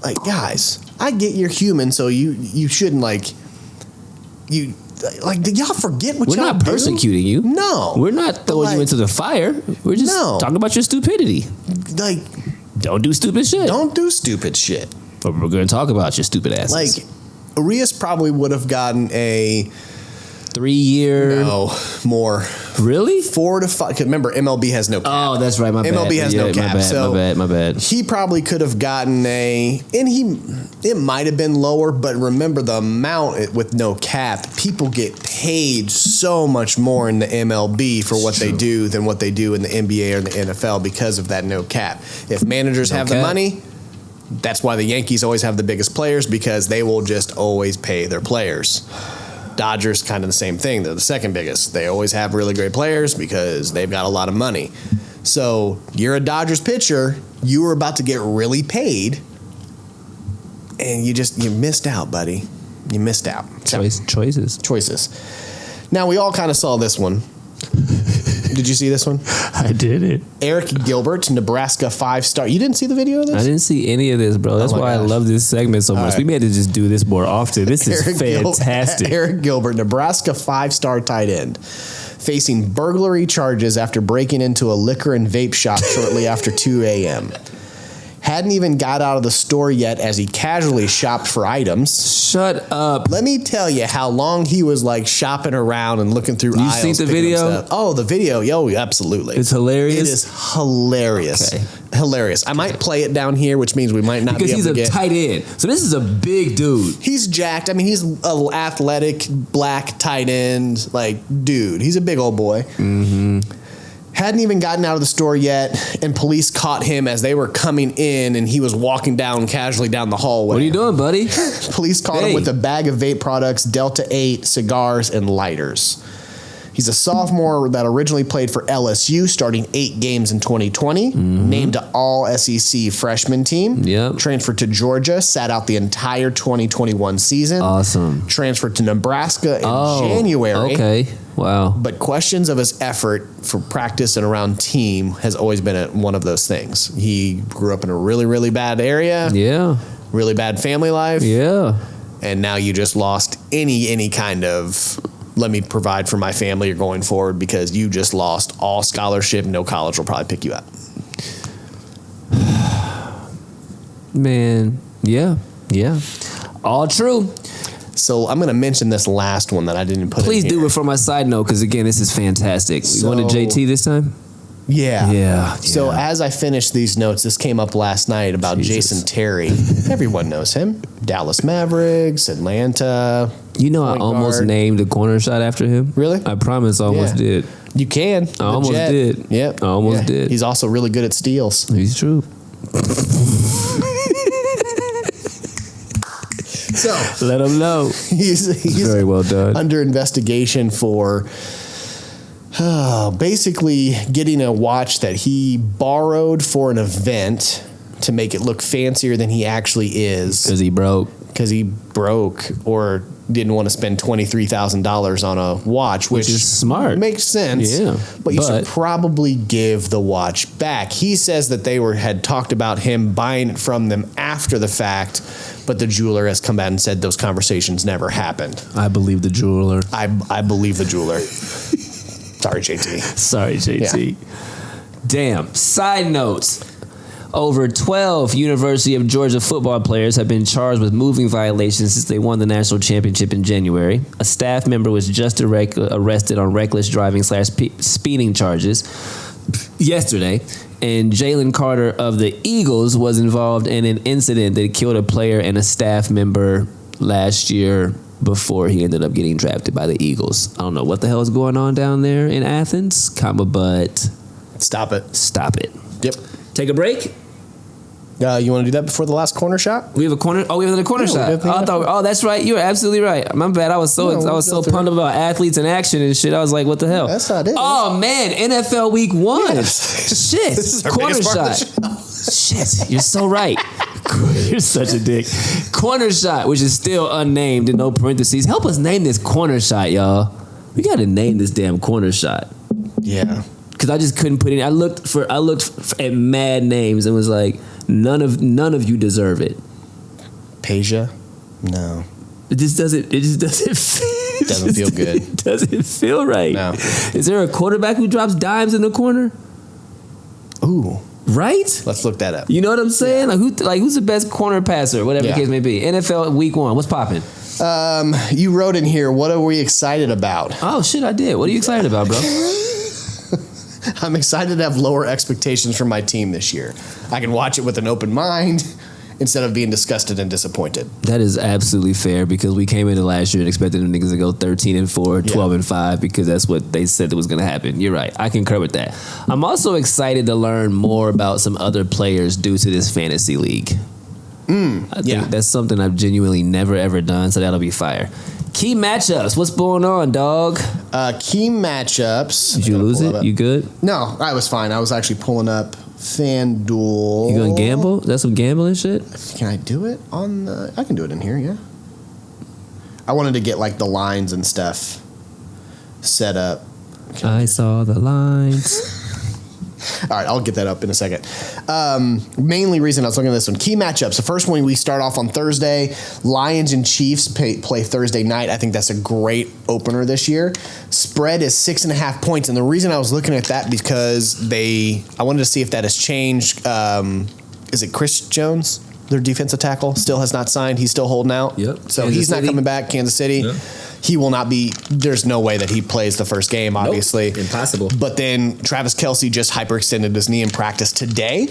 Like, guys, I get you're human, so you shouldn't, do y'all forget what we're y'all not do? persecuting you. No. We're not throwing you into the fire. We're just talking about your stupidity. Like, don't do stupid shit. Don't do stupid shit. But we're going to talk about your stupid asses. Like, Arias probably would have gotten a 3-year. No, more. Really? 4 to 5. Remember, MLB has no cap. Oh, that's right. My bad. MLB has no cap. My bad. He probably could have gotten it might have been lower, but remember the amount with no cap, people get paid so much more in the MLB for what they do than what they do in the NBA or the NFL because of that no cap. If managers have the money, that's why the Yankees always have the biggest players, because they will just always pay their players. Dodgers, kind of the same thing. They're the second biggest. They always have really great players because they've got a lot of money. So you're a Dodgers pitcher. You were about to get really paid, and you missed out, buddy. You missed out. Choices. Now, we all kind of saw this one. Did you see this one? I did it. Eric Gilbert, Nebraska 5-star. You didn't see the video of this? I didn't see any of this, bro. That's why I love this segment so much. Right. We may have to just do this more often. This is fantastic. Eric Gilbert, Nebraska 5-star tight end, facing burglary charges after breaking into a liquor and vape shop shortly after 2 a.m. Hadn't even got out of the store yet as he casually shopped for items. Shut up. Let me tell you how long he was shopping around and looking through aisles. You seen the video? Oh, the video. Yo, absolutely. It's hilarious. It is hilarious. Okay. Hilarious. I might play it down here, which means we might not because be able to get... Because he's a tight end. So this is a big dude. He's jacked. I mean, he's an athletic, black tight end, dude. He's a big old boy. Mm-hmm. Hadn't even gotten out of the store yet, and police caught him as they were coming in, and he was walking down casually down the hallway. What are you doing, buddy? Police caught him with a bag of vape products, Delta 8, cigars, and lighters. He's a sophomore that originally played for LSU, starting 8 games in 2020. Named to all SEC freshman team. Yep. Transferred to Georgia, sat out the entire 2021 season. Awesome. Transferred to Nebraska in January. Okay. Wow. But questions of his effort for practice and around team has always been one of those things. He grew up in a really, really bad area. Yeah. Really bad family life. Yeah. And now you just lost any kind of, let me provide for my family or going forward, because you just lost all scholarship. No college will probably pick you up. Man. Yeah. Yeah. All true. So I'm going to mention this last one that I didn't put Please in here. do it for my side note, because again, this is fantastic. You So- wanted JT this time? Yeah. Yeah. So as I finished these notes, this came up last night about Jesus. Jason Terry. Everyone knows him. Dallas Mavericks, Atlanta. You know, I Point almost guard. named a corner shot after him. Really? I promise, I almost Yeah. did. You can. I almost Jet. did. Yep. I almost did. He's also really good at steals. He's true. So Let him know. he's Very well done. under investigation for basically getting a watch that he borrowed for an event to make it look fancier than he actually is, Because he broke. because he broke or didn't want to spend $23,000 on a watch, which is smart. makes sense. Yeah, but you should but- probably give the watch back. He says that they had talked about him buying it from them after the fact, but the jeweler has come out and said those conversations never happened. I believe the jeweler. I believe the jeweler. Sorry, JT. Sorry, JT. Damn. Side notes. Over 12 University of Georgia football players have been charged with moving violations since they won the national championship in January. A staff member was just arrested on reckless driving / speeding charges yesterday. And Jalen Carter of the Eagles was involved in an incident that killed a player and a staff member last year before he ended up getting drafted by the Eagles. I don't know what the hell is going on down there in Athens, but Stop it. stop it. Yep. Take a break. You want to do that before the last corner shot? We have a corner. Oh, we have another corner shot. That's right. You were absolutely right. My bad. I was so pumped about athletes in action and shit. I was like, what the hell? That's not it. Oh man, NFL Week 1. Yes. Shit. This is our Corner biggest part of shot. the Shit. You're so right. You're such a dick. Corner shot, which is still unnamed in no parentheses. Help us name this corner shot, y'all. We got to name this damn corner shot. Yeah. Because I just couldn't put it. I looked at mad names and was like, none of you deserve it. Peja? No. It just doesn't Doesn't feel good. It doesn't feel right. No. Is there a quarterback who drops dimes in the corner? Ooh. Right? Let's look that up. You know what I'm saying? Like who's the best corner passer, whatever Yeah. the case may be. NFL Week 1. What's popping? You wrote in here, what are we excited about? Oh shit, I did. What are you excited about, bro? I'm excited to have lower expectations for my team this year. I can watch it with an open mind instead of being disgusted and disappointed. That is absolutely fair, because we came into last year and expected them niggas to go 13-4, 12-5, because that's what they said that was going to happen. You're right. I concur with that. I'm also excited to learn more about some other players due to this fantasy league. I think that's something I've genuinely never ever done, so that'll be fire. Key matchups. What's going on, dog? Key matchups. Did you lose it? You good? No, I was fine. I was actually pulling up FanDuel. You gonna gamble? That's some gambling shit? Can I do it on the... I can do it in here, yeah. I wanted to get like the lines and stuff set up. I saw the lines. All right, I'll get that up in a second. Mainly reason I was looking at this one, key matchups. The first one, we start off on Thursday. Lions and Chiefs play Thursday night. I think that's a great opener this year. Spread is 6.5 points, and the reason I was looking at that because I wanted to see if that has changed. Is it Chris Jones, their defensive tackle, still has not signed? He's still holding out. Yep. So Kansas he's not City. coming back. Kansas City. Yep. He will not be. There's no way that he plays the first game, obviously. Nope. Impossible. But then Travis Kelce just hyperextended his knee in practice today.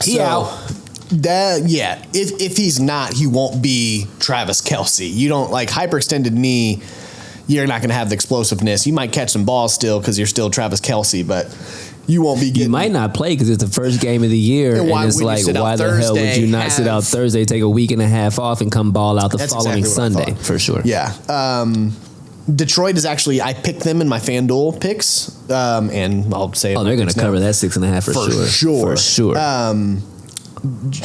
He out. If he's not, he won't be Travis Kelce. You don't, like, hyperextended knee. you're not going to have the explosiveness. You might catch some balls still because you're still Travis Kelce, but you won't be getting... You might not play because it's the first game of the year, and it's like, why the hell would you not sit out Thursday, take a week and a half off, and come ball out the following Sunday, for sure. Yeah. Detroit is actually... I picked them in my FanDuel picks, and I'll say... Oh, they're going to cover that 6.5 for sure. For sure.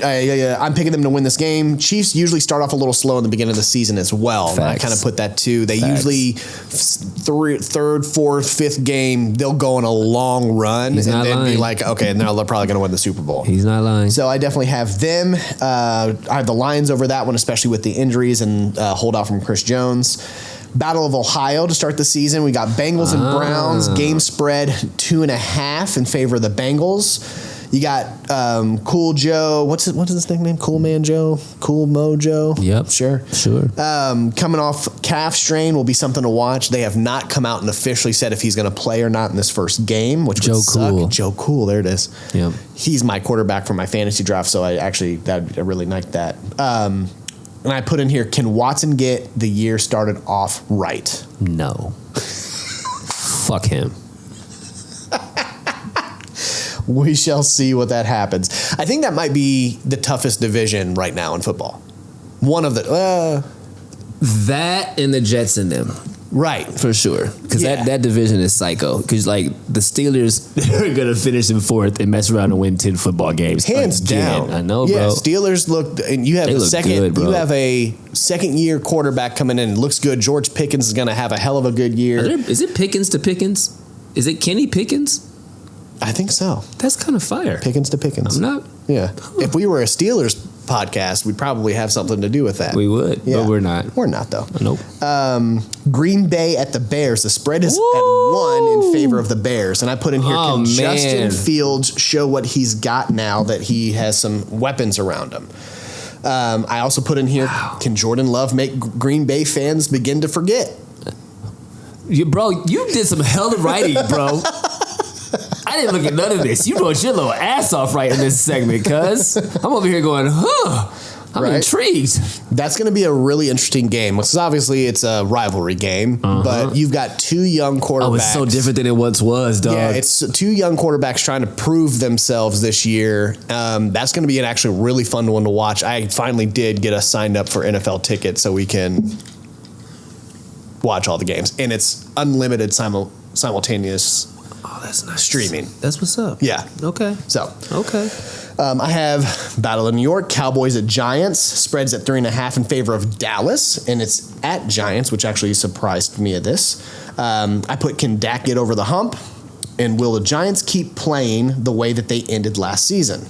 I'm picking them to win this game. Chiefs usually start off a little slow in the beginning of the season as well. And I kind of put that too. They usually third, fourth, fifth game, they'll go on a long run and then be like, okay, now they're probably going to win the Super Bowl. He's not lying. So I definitely have them. I have the Lions over that one, especially with the injuries and holdout from Chris Jones. Battle of Ohio to start the season. We got Bengals and Browns. Game spread 2.5 in favor of the Bengals. You got Cool Joe. What is his nickname? Cool Man Joe? Cool Mojo? Yep. Sure. Coming off calf strain will be something to watch. They have not come out and officially said if he's going to play or not in this first game, which would suck. Joe Cool. There it is. Yep. He's my quarterback for my fantasy draft, so I really like that. And I put in here, can Watson get the year started off right? No. Fuck him. We shall see what that happens. I think that might be the toughest division right now in football. One of the... that and the Jets and them. Right. For sure. Because that division is psycho. Because, like, the Steelers are going to finish in fourth and mess around and win 10 football games. Hands down. I know, bro. Yeah, Steelers look... And you have you have a second-year quarterback coming in. It looks good. George Pickens is going to have a hell of a good year. Is it Pickens to Pickens? Is it Kenny Pickens? I think so. That's kind of fire. Pickens to Pickens. I'm not... Yeah. If we were a Steelers podcast, we'd probably have something to do with that. We would, but we're not. We're not, though. Nope. Green Bay at the Bears. The spread is at 1 in favor of the Bears. And I put in here, can Justin Fields show what he's got now that he has some weapons around him? I also put in here, can Jordan Love make Green Bay fans begin to forget? You did some hell of writing, bro. I didn't look at none of this. You wrote your little ass off right in this segment, cuz. I'm over here going, I'm intrigued. That's going to be a really interesting game. Because obviously it's a rivalry game, but you've got two young quarterbacks. Oh, it's so different than it once was, dog. Yeah, it's two young quarterbacks trying to prove themselves this year. That's going to be an actually really fun one to watch. I finally did get us signed up for NFL tickets so we can watch all the games. And it's unlimited simultaneous that's nice. Streaming. That's what's up. Yeah. Okay. So. Okay. I have Battle of New York, Cowboys at Giants. Spreads at 3.5 in favor of Dallas, and it's at Giants, which actually surprised me at this. I put, can Dak get over the hump? And will the Giants keep playing the way that they ended last season?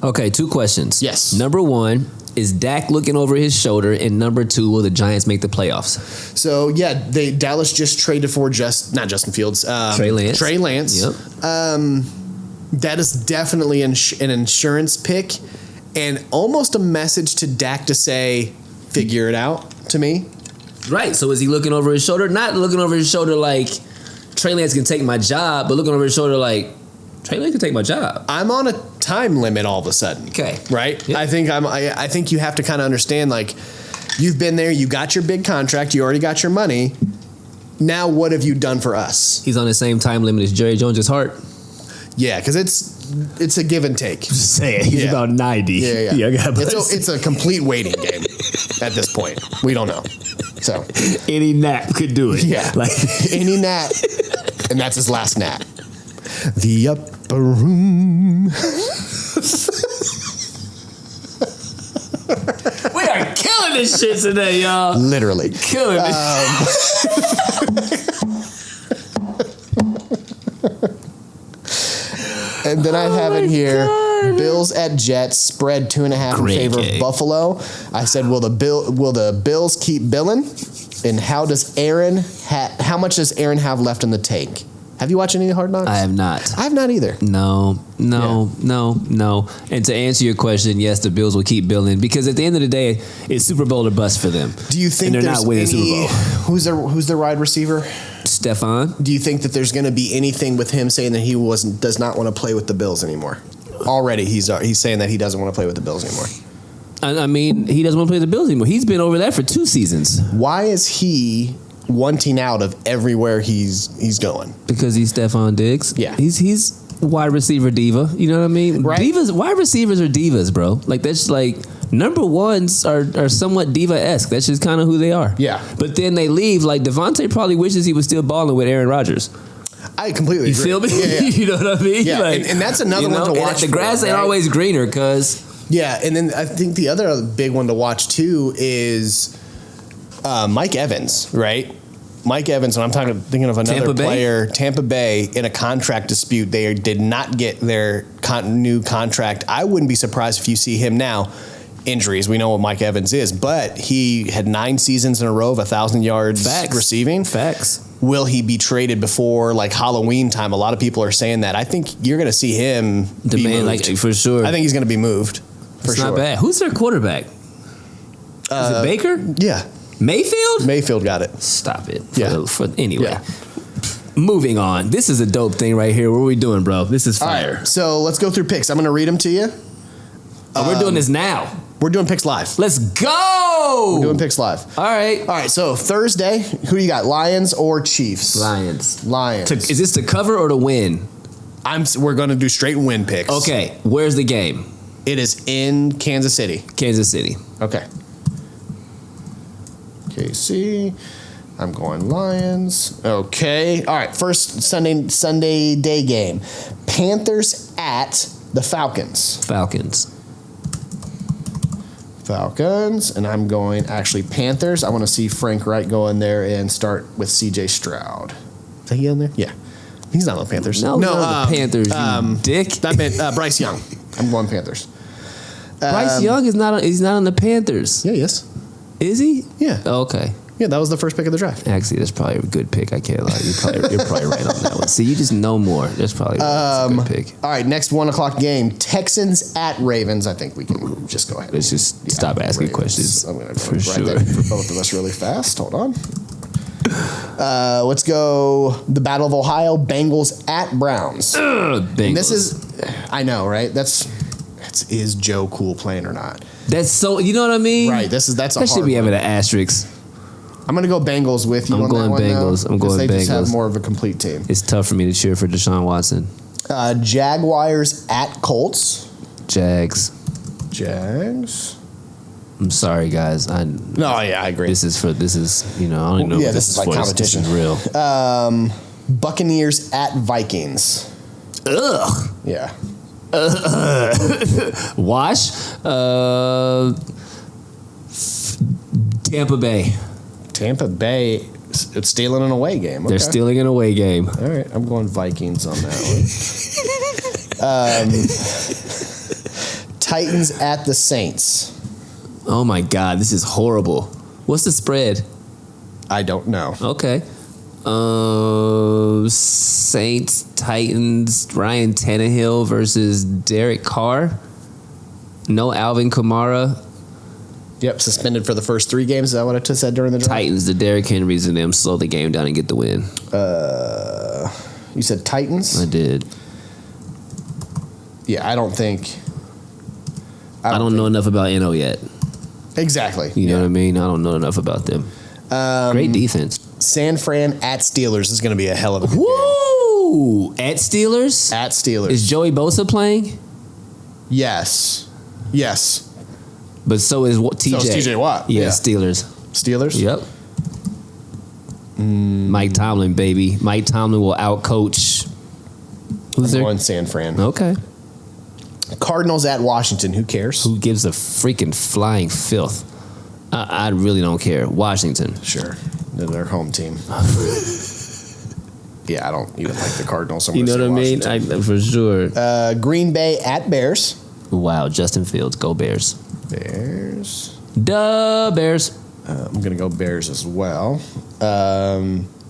Okay, 2 questions. Yes. Number 1, is Dak looking over his shoulder? And number 2, will the Giants make the playoffs? So, yeah, Dallas just traded for not Justin Fields. Trey Lance. Trey Lance. Yep. That is definitely an insurance pick and almost a message to Dak to say, figure it out to me. Right. So is he looking over his shoulder? Not looking over his shoulder like Trey Lance can take my job, but looking over his shoulder like Trey Lance can take my job. I'm on a time limit all of a sudden. Okay. Right? Yep. I think you have to kind of understand, like, you've been there, you got your big contract, you already got your money. Now what have you done for us? He's on the same time limit as Jerry Jones' heart. Yeah, because it's a give and take. Just saying, he's about 90. Yeah. It's a complete waiting game at this point. We don't know. So any nap could do it. Yeah, like any nap, and that's his last nap. The upper room. We are killing this shit today, y'all. Literally killing it. And then I have in here, Bills at Jets, spread 2.5 in favor of Buffalo. I said, will the Bills keep billing? And how much does Aaron have left in the tank? Have you watched any Hard Knocks? I have not. I have not either. No. And to answer your question, yes, the Bills will keep billing because at the end of the day, it's Super Bowl or bust for them. Do you think they're not winning Super Bowl? Who's their wide receiver? Stephon. Do you think that there's going to be anything with him saying that he does not want to play with the Bills anymore? Already, he's saying that he doesn't want to play with the Bills anymore. I mean, he doesn't want to play with the Bills anymore. He's been over that for 2 seasons. Why is he wanting out of everywhere he's going. Because he's Stephon Diggs. Yeah. He's wide receiver diva. You know what I mean? Right. Divas, wide receivers are divas, bro. Like that's like number ones are somewhat diva-esque. That's just kind of who they are. Yeah. But then they leave. Like Devontae probably wishes he was still balling with Aaron Rodgers. I completely agree. You feel me? Yeah. You know what I mean? Yeah, Like, and that's another one to watch. The grass ain't right? always greener, cuz. Yeah, and then I think the other big one to watch too is Mike Evans, right? Mike Evans, and I'm thinking of another player, Tampa Bay, in a contract dispute. They did not get their new contract. I wouldn't be surprised if you see him now. Injuries, we know what Mike Evans is, but he had 9 seasons in a row of 1,000 yards receiving. Facts. Will he be traded before like Halloween time? A lot of people are saying that. I think you're going to see him be moved. Like for sure. I think he's going to be moved. For It's sure. not bad. Who's their quarterback? Is it Baker? Yeah. Mayfield? Mayfield got it. Stop it. Yeah. Anyway. Yeah. Moving on. This is a dope thing right here. What are we doing, bro? This is fire. All right, so let's go through picks. I'm going to read them to you. We're doing this now. We're doing picks live. Let's go. We're doing picks live. All right. All right, so Thursday, who do you got, Lions or Chiefs? Lions. Lions. Is this to cover or to win? We're going to do straight win picks. Okay. Where's the game? It is in Kansas City. Kansas City. Okay. KC. I'm going Lions. Okay. All right. First Sunday day game. Panthers at the Falcons. Falcons. And I'm going actually Panthers. I want to see Frank Wright go in there and start with CJ Stroud. Is he in there? Yeah. He's not on the Panthers. No, the Panthers, you dick. That meant Bryce Young. I'm going Panthers. Bryce Young is not. He's not on the Panthers. Yeah, he is. Is he? Yeah. Oh, okay. Yeah, that was the first pick of the draft. Actually, that's probably a good pick. I can't lie. You're probably right on that one. See, you just know more. That's probably a good pick. All right, next 1:00 game. Texans at Ravens. I think we can just go ahead. Let's just stop asking Ravens. questions. I'm going for to sure. write that for both of us really fast. Hold on. Let's go the Battle of Ohio. Bengals at Browns. Bengals. This is, I know, right? Is Joe Cool playing or not? That's so. You know what I mean? Right. That's a That hard should be one. having an asterisk. I'm going to go Bengals with you I'm on going that one. Bengals. Now, I'm going they just have Bengals. more of a complete team. It's tough for me to cheer for Deshaun Watson. Jaguars at Colts. Jags. I'm sorry, guys. No, yeah, I agree. This is. You know, I don't even know. Yeah, what this is like for. competition. This is real. Buccaneers at Vikings. Ugh. Yeah. Wash. Tampa Bay. Tampa Bay, it's stealing an away game. Okay. They're stealing an away game. All right, I'm going Vikings on that one. Titans at the Saints. Oh my God, this is horrible. What's the spread? I don't know. Okay. Saints, Titans, Ryan Tannehill versus Derek Carr. No Alvin Kamara. Yep, suspended for the first 3 games. Is that what I just said during the draft? Titans, the Derrick Henrys and them slow the game down and get the win. You said Titans? I did. Yeah, I don't think. I don't know enough about NO yet. Exactly. You know what I mean? I don't know enough about them. Great defense. San Fran at Steelers is going to be a hell of a good game. Woo! At Steelers? At Steelers. Is Joey Bosa playing? Yes. But so is TJ. So is TJ Watt. Yeah, Steelers. Steelers? Yep. Mike Tomlin, baby. Mike Tomlin will outcoach. Who's I'm there? going San Fran. Okay. Cardinals at Washington. Who cares? Who gives a freaking flying filth? I really don't care. Washington. Sure. They're their home team. Yeah, I don't even like the Cardinals. You know what I mean? For sure. Green Bay at Bears. Wow, Justin Fields. Go Bears. Bears. Duh, Bears. I'm going to go Bears as well.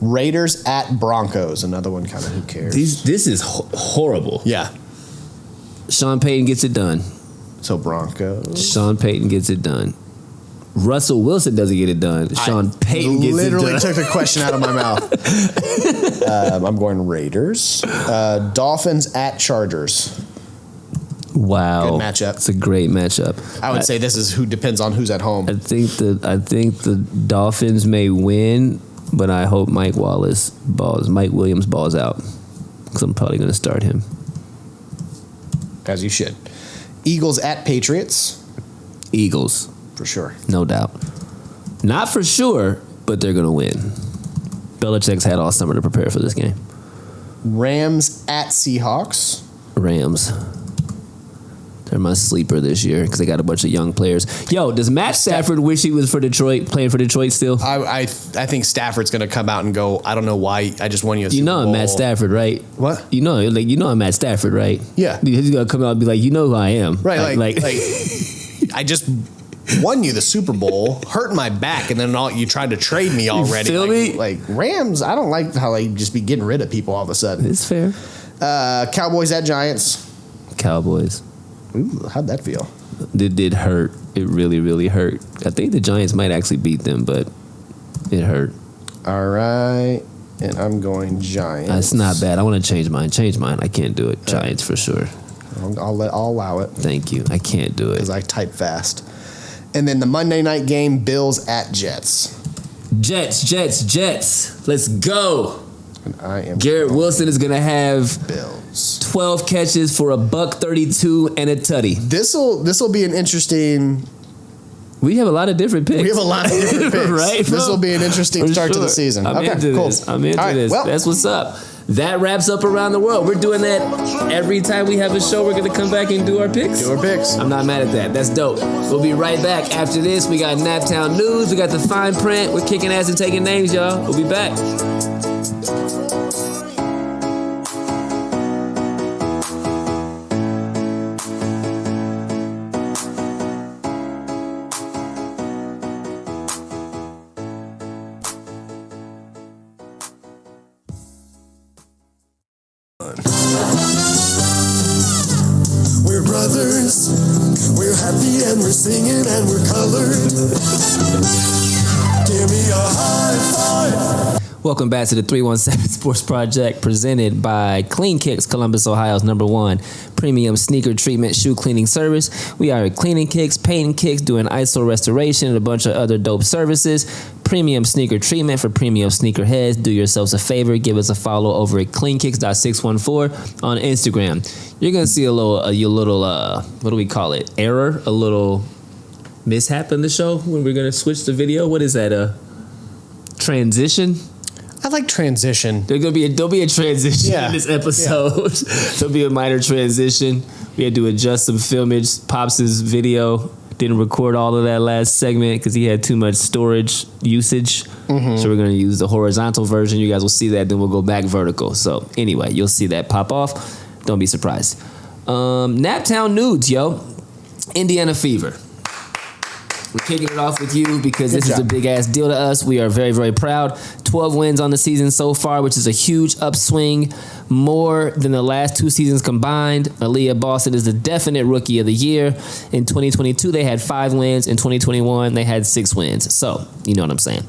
Raiders at Broncos. Another one, kind of who cares? This is horrible. Yeah. Sean Payton gets it done. So Broncos. Sean Payton gets it done. Russell Wilson doesn't get it done. Sean Payton gets it done. Literally took the question out of my mouth. I'm going Raiders. Dolphins at Chargers. Wow. Good matchup. It's a great matchup. I would say this is who depends on who's at home. I think the Dolphins may win, but I hope Mike Williams balls out, because I'm probably going to start him. As you should. Eagles at Patriots. Eagles. For sure. No doubt. Not for sure, but they're going to win. Belichick's had all summer to prepare for this game. Rams at Seahawks. Rams. They're my sleeper this year because they got a bunch of young players. Yo, does Matt Stafford wish he was for Detroit, playing for Detroit still? I think Stafford's going to come out and go, I don't know why I just won you a Super Bowl. I'm Matt Stafford, right? What? I'm Matt Stafford, right? Yeah. He's going to come out and be like, you know who I am. Right, like I just won you the Super Bowl, hurt my back, and then you tried to trade me already. You feel me? Like Rams, I don't like how they just be getting rid of people all of a sudden. It's fair. Cowboys at Giants. Cowboys. Ooh, how'd that feel? It did hurt. It really, really hurt. I think the Giants might actually beat them, but it hurt. All right. And I'm going Giants. That's not bad. I want to change mine. I can't do it. Giants for sure. I'll allow it. Thank you. I can't do it. Because I type fast. And then the Monday night game, Bills at Jets. Jets. Let's go. And I am Garrett Wilson is going to have Bills. 12 catches for $132 and a tutty. This'll be an interesting. We have a lot of different picks. Right? This will be an interesting start to the season. I'm into this. Well, that's what's up. That wraps up Around the World. We're doing that every time we have a show. We're going to come back and do our picks. I'm not mad at that. That's dope. We'll be right back. After this, we got Naptown News. We got the fine print. We're kicking ass and taking names, y'all. We'll be back. We're brothers, we're happy and we're singing and we're colored. Give me a high five. Welcome back to the 317 Sports Project, presented by Clean Kicks, Columbus, Ohio's #1 premium sneaker treatment shoe cleaning service. We are at Cleaning Kicks, painting kicks, doing ISO restoration, and a bunch of other dope services. Premium sneaker treatment for premium sneakerheads. Do yourselves a favor, give us a follow over at cleankicks.614 on Instagram. You're gonna see a little what do we call it? Error, a little mishap in the show when we're gonna switch the video. What is that? A transition? I like transition. There'll be a transition in this episode. There'll be a minor transition. We had to adjust some filmage. Pops' video didn't record all of that last segment because he had too much storage usage. Mm-hmm. So we're going to use the horizontal version. You guys will see that. Then we'll go back vertical. So anyway, you'll see that pop off. Don't be surprised. Naptown Nudes, yo. Indiana Fever. We're kicking it off with you because this is a big-ass deal to us. We are very, very proud. 12 wins on the season so far, which is a huge upswing, more than the last 2 seasons combined. Aaliyah Boston is the definite Rookie of the Year. In 2022, they had 5 wins. In 2021, they had 6 wins. So, you know what I'm saying.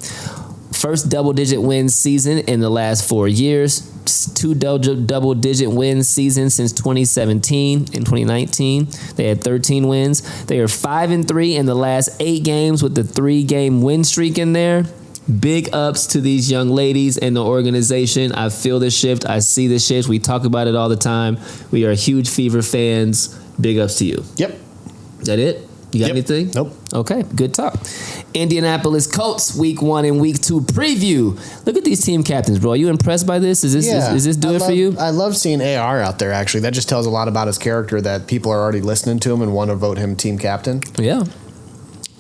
First double-digit wins season in the last 4 years. 2 double-digit wins season since 2017. In 2019, they had 13 wins. They are 5-3 in the last 8 games with the 3-game win streak in there. Big ups to these young ladies and the organization. I feel the shift. I see the shift. We talk about it all the time. We are huge Fever fans. Big ups to you. Yep. Is that it? You got anything? Nope. Okay, good talk. Indianapolis Colts, Week 1 and Week 2 preview. Look at these team captains, bro. Are you impressed by this? Is this do it for you? I love seeing AR out there, actually. That just tells a lot about his character that people are already listening to him and want to vote him team captain. Yeah.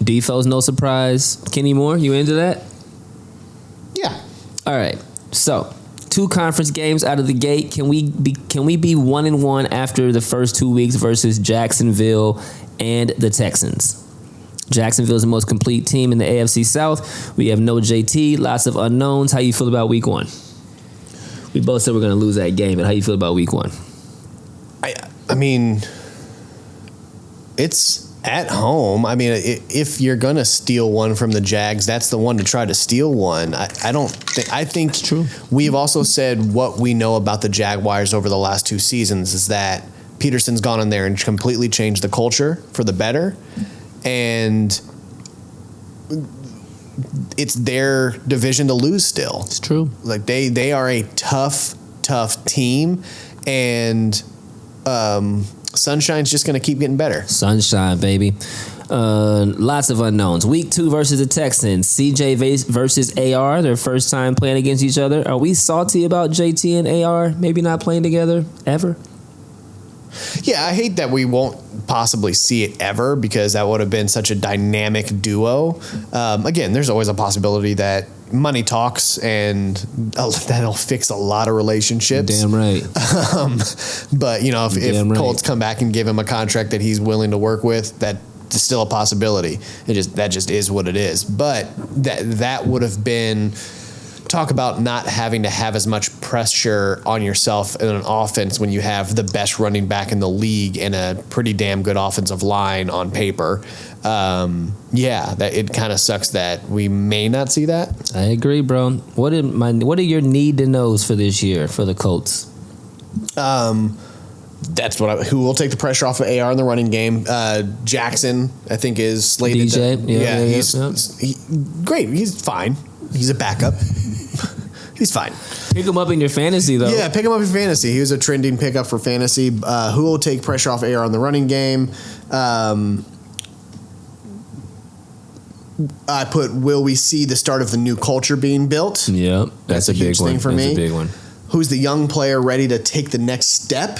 Defoe's no surprise. Kenny Moore, you into that? Yeah. All right. So, 2 conference games out of the gate. Can we be 1-1 after the first 2 weeks versus Jacksonville and the Texans? Jacksonville is the most complete team in the AFC South. We have no JT, lots of unknowns. How you feel about Week 1? We both said we're going to lose that game, but how you feel about Week 1? I mean, it's at home. I mean, if you're going to steal one from the Jags, that's the one to try to steal one. I think it's true. We've also said what we know about the Jaguars over the last 2 seasons is that Peterson's gone in there and completely changed the culture for the better. And it's their division to lose still. It's true. Like they are a tough team, and Sunshine's just going to keep getting better. Sunshine, baby. Lots of unknowns. Week 2 versus the Texans. CJ versus AR. Their first time playing against each other. Are we salty about JT and AR maybe not playing together ever? Yeah, I hate that we won't possibly see it ever, because that would have been such a dynamic duo. Again, there's always a possibility that money talks, and that'll fix a lot of relationships. Damn right. But if Colts come back and give him a contract that he's willing to work with, that's still a possibility. That just is what it is. But that would have been. Talk about not having to have as much pressure on yourself in an offense when you have the best running back in the league and a pretty damn good offensive line on paper. That it kind of sucks that we may not see that. I agree, bro. What are your need to knows for this year for the Colts? That's who will take the pressure off of AR in the running game. Jackson, I think, is slated. DJ, he's great. He's fine. He's a backup. He's fine. Pick him up in your fantasy, though. Yeah, pick him up in fantasy. He was a trending pickup for fantasy. Who will take pressure off AR in the running game? I put, will we see the start of the new culture being built? Yeah, that's a huge big thing for me. That's a big one. Who's the young player ready to take the next step?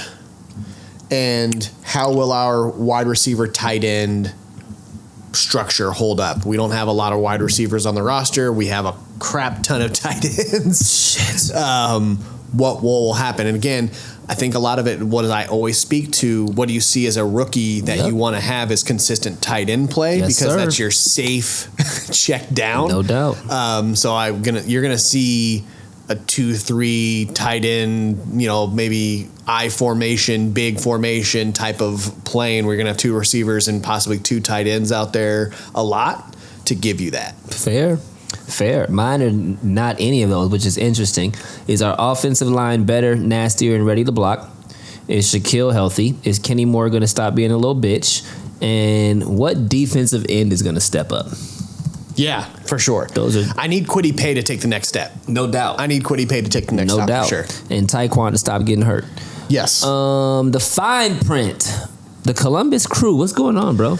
And how will our wide receiver, tight end structure hold up? We don't have a lot of wide receivers on the roster. We have a crap ton of tight ends. Shit. What will happen? And again, I think a lot of it, what I always speak to, what do you see as a rookie that you want to have is consistent tight end play, because that's your safe check down. No doubt. So you're gonna see a 2-3 tight end, maybe I formation, big formation type of playing. We're gonna have 2 receivers and possibly 2 tight ends out there a lot to give you that. Fair. Mine are not any of those, which is interesting. Is our offensive line better, nastier, and ready to block? Is Shaquille healthy? Is Kenny Moore going to stop being a little bitch? And what defensive end is going to step up? Yeah, for sure. I need Kwity Paye to take the next step. No doubt. I need Kwity Paye to take the next step. No doubt. For sure. And Tyquan to stop getting hurt. Yes. The fine print. The Columbus Crew. What's going on, bro?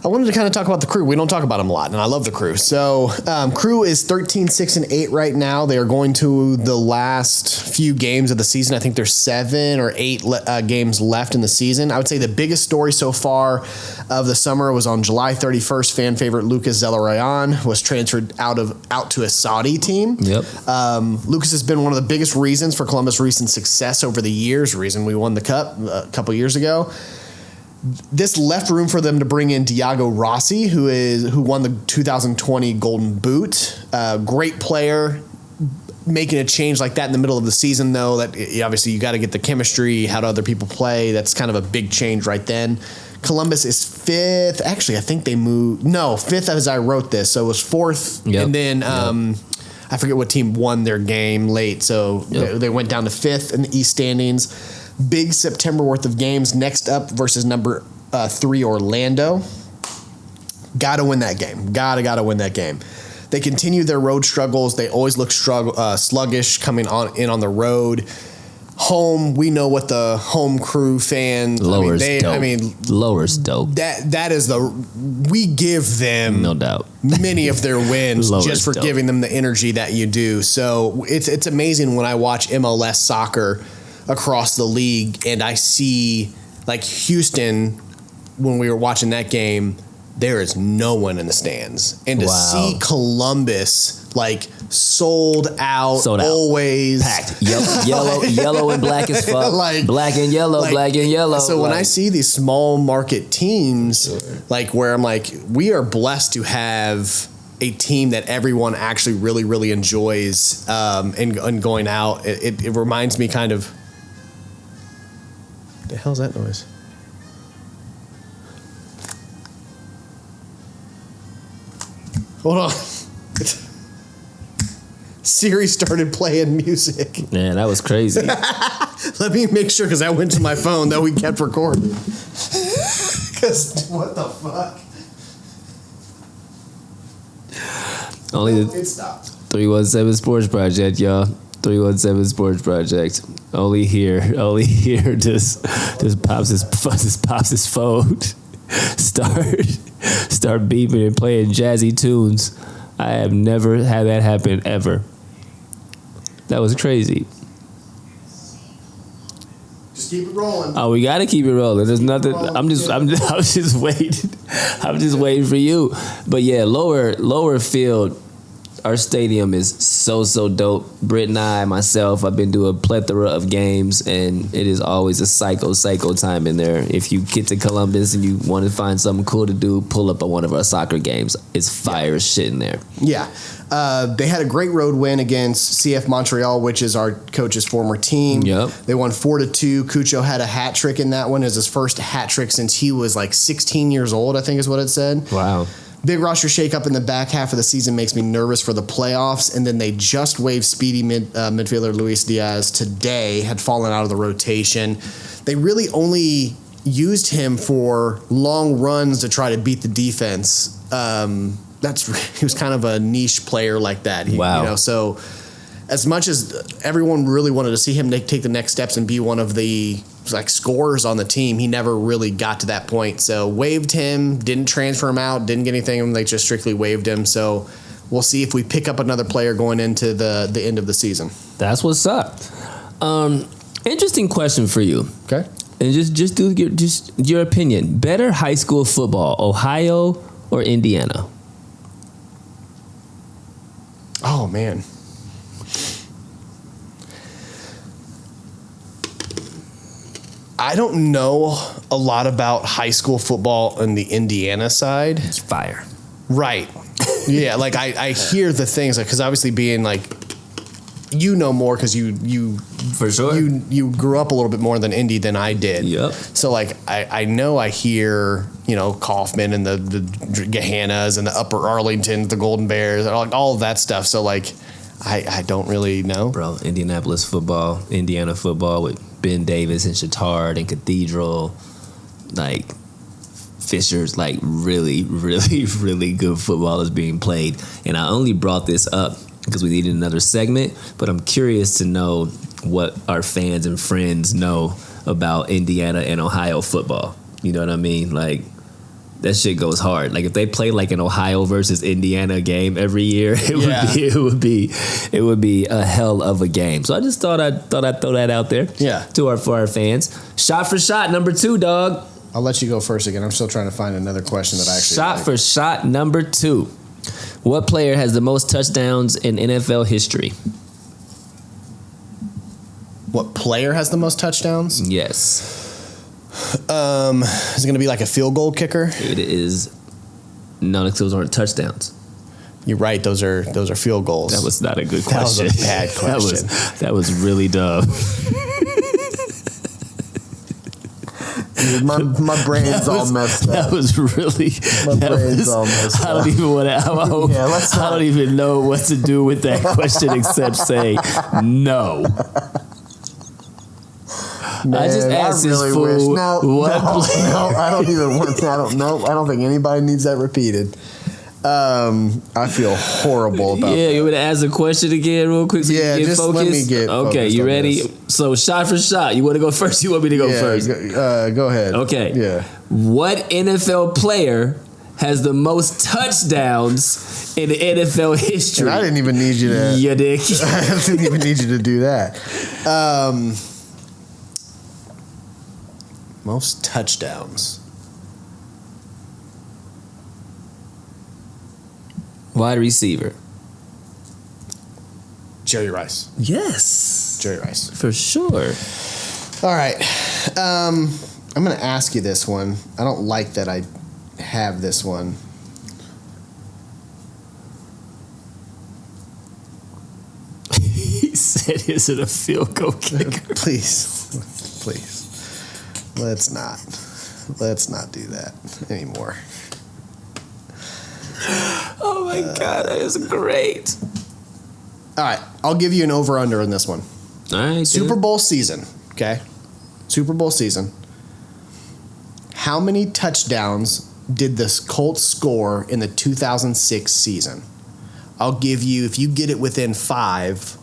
I wanted to kind of talk about the Crew. We don't talk about them a lot, and I love the Crew. So, Crew is 13-6-8 right now. They are going to the last few games of the season. I think there's 7 or 8 games left in the season. I would say the biggest story so far of the summer was on July 31st. Fan favorite Lucas Zelarayan was transferred out to a Saudi team. Yep. Lucas has been one of the biggest reasons for Columbus' recent success over the years. Reason we won the Cup a couple years ago. This left room for them to bring in Diago Rossi, who won the 2020 Golden Boot. Great player. Making a change like that in the middle of the season, though, that obviously you got to get the chemistry. How do other people play? That's kind of a big change right then. Columbus is 5th. Actually, I think they moved. No, 5th as I wrote this. So it was 4th. Yep. And then I forget what team won their game late. So they went down to 5th in the East standings. Big September worth of games. Next up versus number 3 Orlando. Got to win that game. Gotta win that game. They continue their road struggles. They always look sluggish coming on the road. Home, we know what the home Crew fans. Lower's dope. That is we give them no doubt many of their wins just for dope. giving them the energy that you do. So it's amazing when I watch MLS soccer across the league, and I see like Houston when we were watching that game, there is no one in the stands, and to see Columbus like sold out, always packed, yellow and black as fuck, black and yellow. So when I see these small market teams, like where I'm like, we are blessed to have a team that everyone actually really, really enjoys, and going out. It reminds me kind of. The hell's that noise? Hold on. Siri started playing music. Man, that was crazy. Let me make sure, because I went to my phone that we kept recording. Because what the fuck? Only the It stopped. 317 Sports Project, y'all. 317 Sports Project. Only here does pops his phone start beeping and playing jazzy tunes. I have never had that happen ever. That was crazy. Just keep it rolling. Oh, we gotta keep it rolling. There's nothing. I'm just waiting. I'm just waiting for you. But yeah, lower field. Our stadium is so dope. Britt and I, myself, I've been to a plethora of games, and it is always a psycho time in there. If you get to Columbus and you want to find something cool to do, pull up on one of our soccer games. It's fire as shit in there. Yeah. They had a great road win against CF Montreal, which is our coach's former team. Yep. They won 4-2. Cucho had a hat trick in that one. It was his first hat trick since he was like 16 years old, I think is what it said. Wow. Big roster shakeup in the back half of the season makes me nervous for the playoffs. And then they just waived speedy midfielder Luis Diaz today, had fallen out of the rotation. They really only used him for long runs to try to beat the defense. He was kind of a niche player like that. Wow. So as much as everyone really wanted to see him take the next steps and be one of the scorers on the team, he never really got to that point. So waived him, didn't transfer him out, didn't get anything. They just strictly waived him. So we'll see if we pick up another player going into the end of the season. That's what's up. Interesting question for you. Okay. And just do your opinion. Better high school football, Ohio or Indiana? Oh man. I don't know a lot about high school football on the Indiana side. It's fire. Right. Yeah, I hear the things, because obviously being more because you For sure. you grew up a little bit more than Indy than I did. Yep. So I know I hear Kaufman and the Gahannas and the Upper Arlingtons, the Golden Bears, all of that stuff. So I don't really know. Bro, Indianapolis football, Indiana football with Ben Davis and Chittard and Cathedral, Fisher's really, really, really good football is being played. And I only brought this up because we needed another segment, but I'm curious to know what our fans and friends know about Indiana and Ohio football. You know what I mean? That shit goes hard. If they play an Ohio versus Indiana game every year, it would be a hell of a game. So I just thought I'd throw that out there. Yeah. For our fans. Shot for shot number 2, dog. I'll let you go first again. I'm still trying to find another question that I actually Shot for shot number 2. What player has the most touchdowns in NFL history? What player has the most touchdowns? Yes. Is it going to be a field goal kicker? It is. No, those aren't touchdowns. You're right. Those are field goals. That was not a good question. That was a bad question. that was really dumb. My brain's all messed up. That was really. My brain's all messed up. I don't even want to. I don't even know what to do with that question except say no. Man, I just asked really this fool. Wish. No, I don't even want that. I don't think anybody needs that repeated. I feel horrible about that. You want to ask the question again real quick so Yeah, you get just focused? let me get Okay, focused you on ready? this. So shot for shot. You want to go first? You want me to go first? Go ahead. Okay. Yeah. What NFL player has the most touchdowns in NFL history? And I didn't even need you to. You dick. I didn't even need you to do that. Most touchdowns. Wide receiver. Jerry Rice. Yes. Jerry Rice. For sure. All right. I'm going to ask you this one. I don't like that I have this one. He said, is it a field goal kicker? Please. Let's not do that anymore. Oh my God, that is great. All right. I'll give you an over-under on this one. All right. Super Bowl season. Okay. Super Bowl season. How many touchdowns did the Colts score in the 2006 season? I'll give you, if you get it within 5,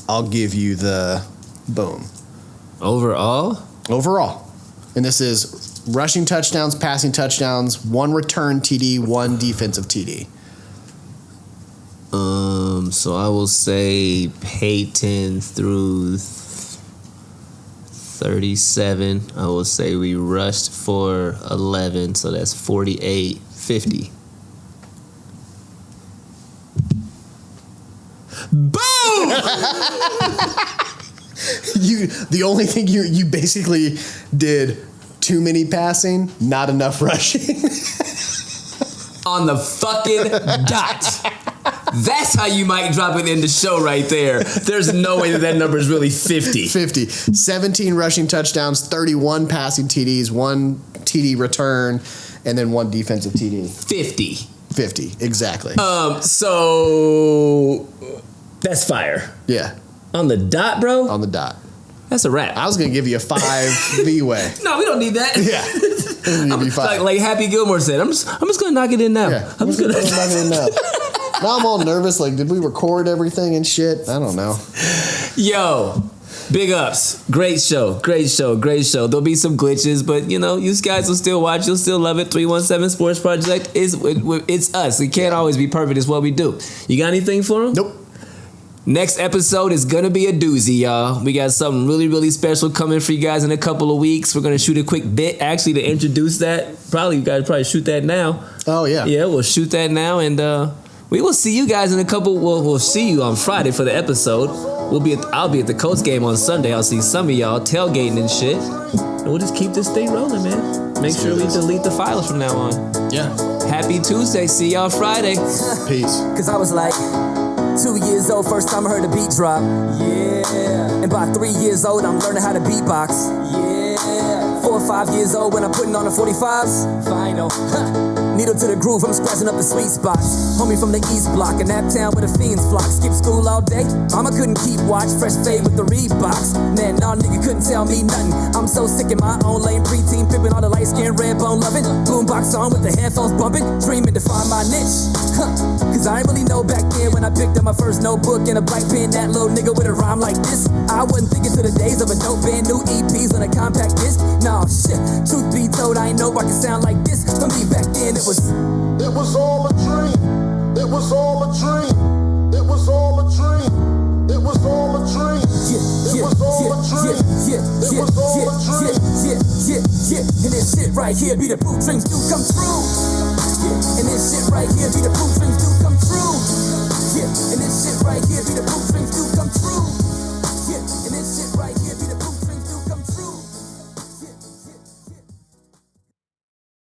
I'll give you the boom. Overall? Overall. And this is rushing touchdowns, passing touchdowns, 1 return TD, 1 defensive TD. So I will say Peyton through 37. I will say we rushed for 11, so that's 48, 50. Boom! The only thing you basically did too many passing, not enough rushing. On the fucking dot. That's how you might drop it in the show right there. There's no way that number is really 50. 50. 17 rushing touchdowns, 31 passing TDs, 1 TD return, and then 1 defensive TD. 50. 50, exactly. So that's fire. Yeah. On the dot, bro? On the dot. That's a wrap. I was going to give you a 5 leeway. No, we don't need that. Yeah. Give you 5. Like Happy Gilmore said, I'm just gonna knock it in now. Yeah. I'm just gonna knock it in now. Now I'm all nervous. Like, did we record everything and shit? I don't know. Yo, big ups. Great show. There'll be some glitches, but you guys will still watch. You'll still love it. 317 Sports Project it's us. It can't always be perfect. It's what we do. You got anything for them? Nope. Next episode is going to be a doozy, y'all. We got something really, really special coming for you guys in a couple of weeks. We're going to shoot a quick bit, actually, to introduce that. You guys probably shoot that now. Oh, yeah. Yeah, we'll shoot that now, and we will see you guys in a couple. We'll see you on Friday for the episode. I'll be at the Colts game on Sunday. I'll see some of y'all tailgating and shit. And we'll just keep this thing rolling, man. Make sure we delete the files from now on. Yeah. Happy Tuesday. See y'all Friday. Peace. Cause I was like 2 years old, first time I heard a beat drop. Yeah. And by 3 years old, I'm learning how to beatbox. Yeah. 4 or 5 years old when I'm putting on the 45s. Final. Needle to the groove, I'm scratching up the sweet spots. Homie from the East Block, in Naptown where the fiends flock. Skip school all day, mama couldn't keep watch. Fresh fade with the Reeboks. Man, nah, nigga couldn't tell me nothing. I'm so sick in my own lane, preteen, pimping all the light skin, red bone loving. Boombox on with the headphones bumping, dreaming to find my niche. Cause I ain't really know back then when I picked up my first notebook and a black pen, that little nigga with a rhyme like this. I wasn't thinking to the days of a dope band, new EPs on a compact disc. Nah, shit, truth be told, I ain't know I could sound like this. For me back then, it was all a dream. It was all a dream. It was all a dream. It was all a dream. It was all a dream. It was all a dream. And this shit right here be the proof dreams do come true. And this shit right here be the proof dreams do come true. And this shit right here be the proof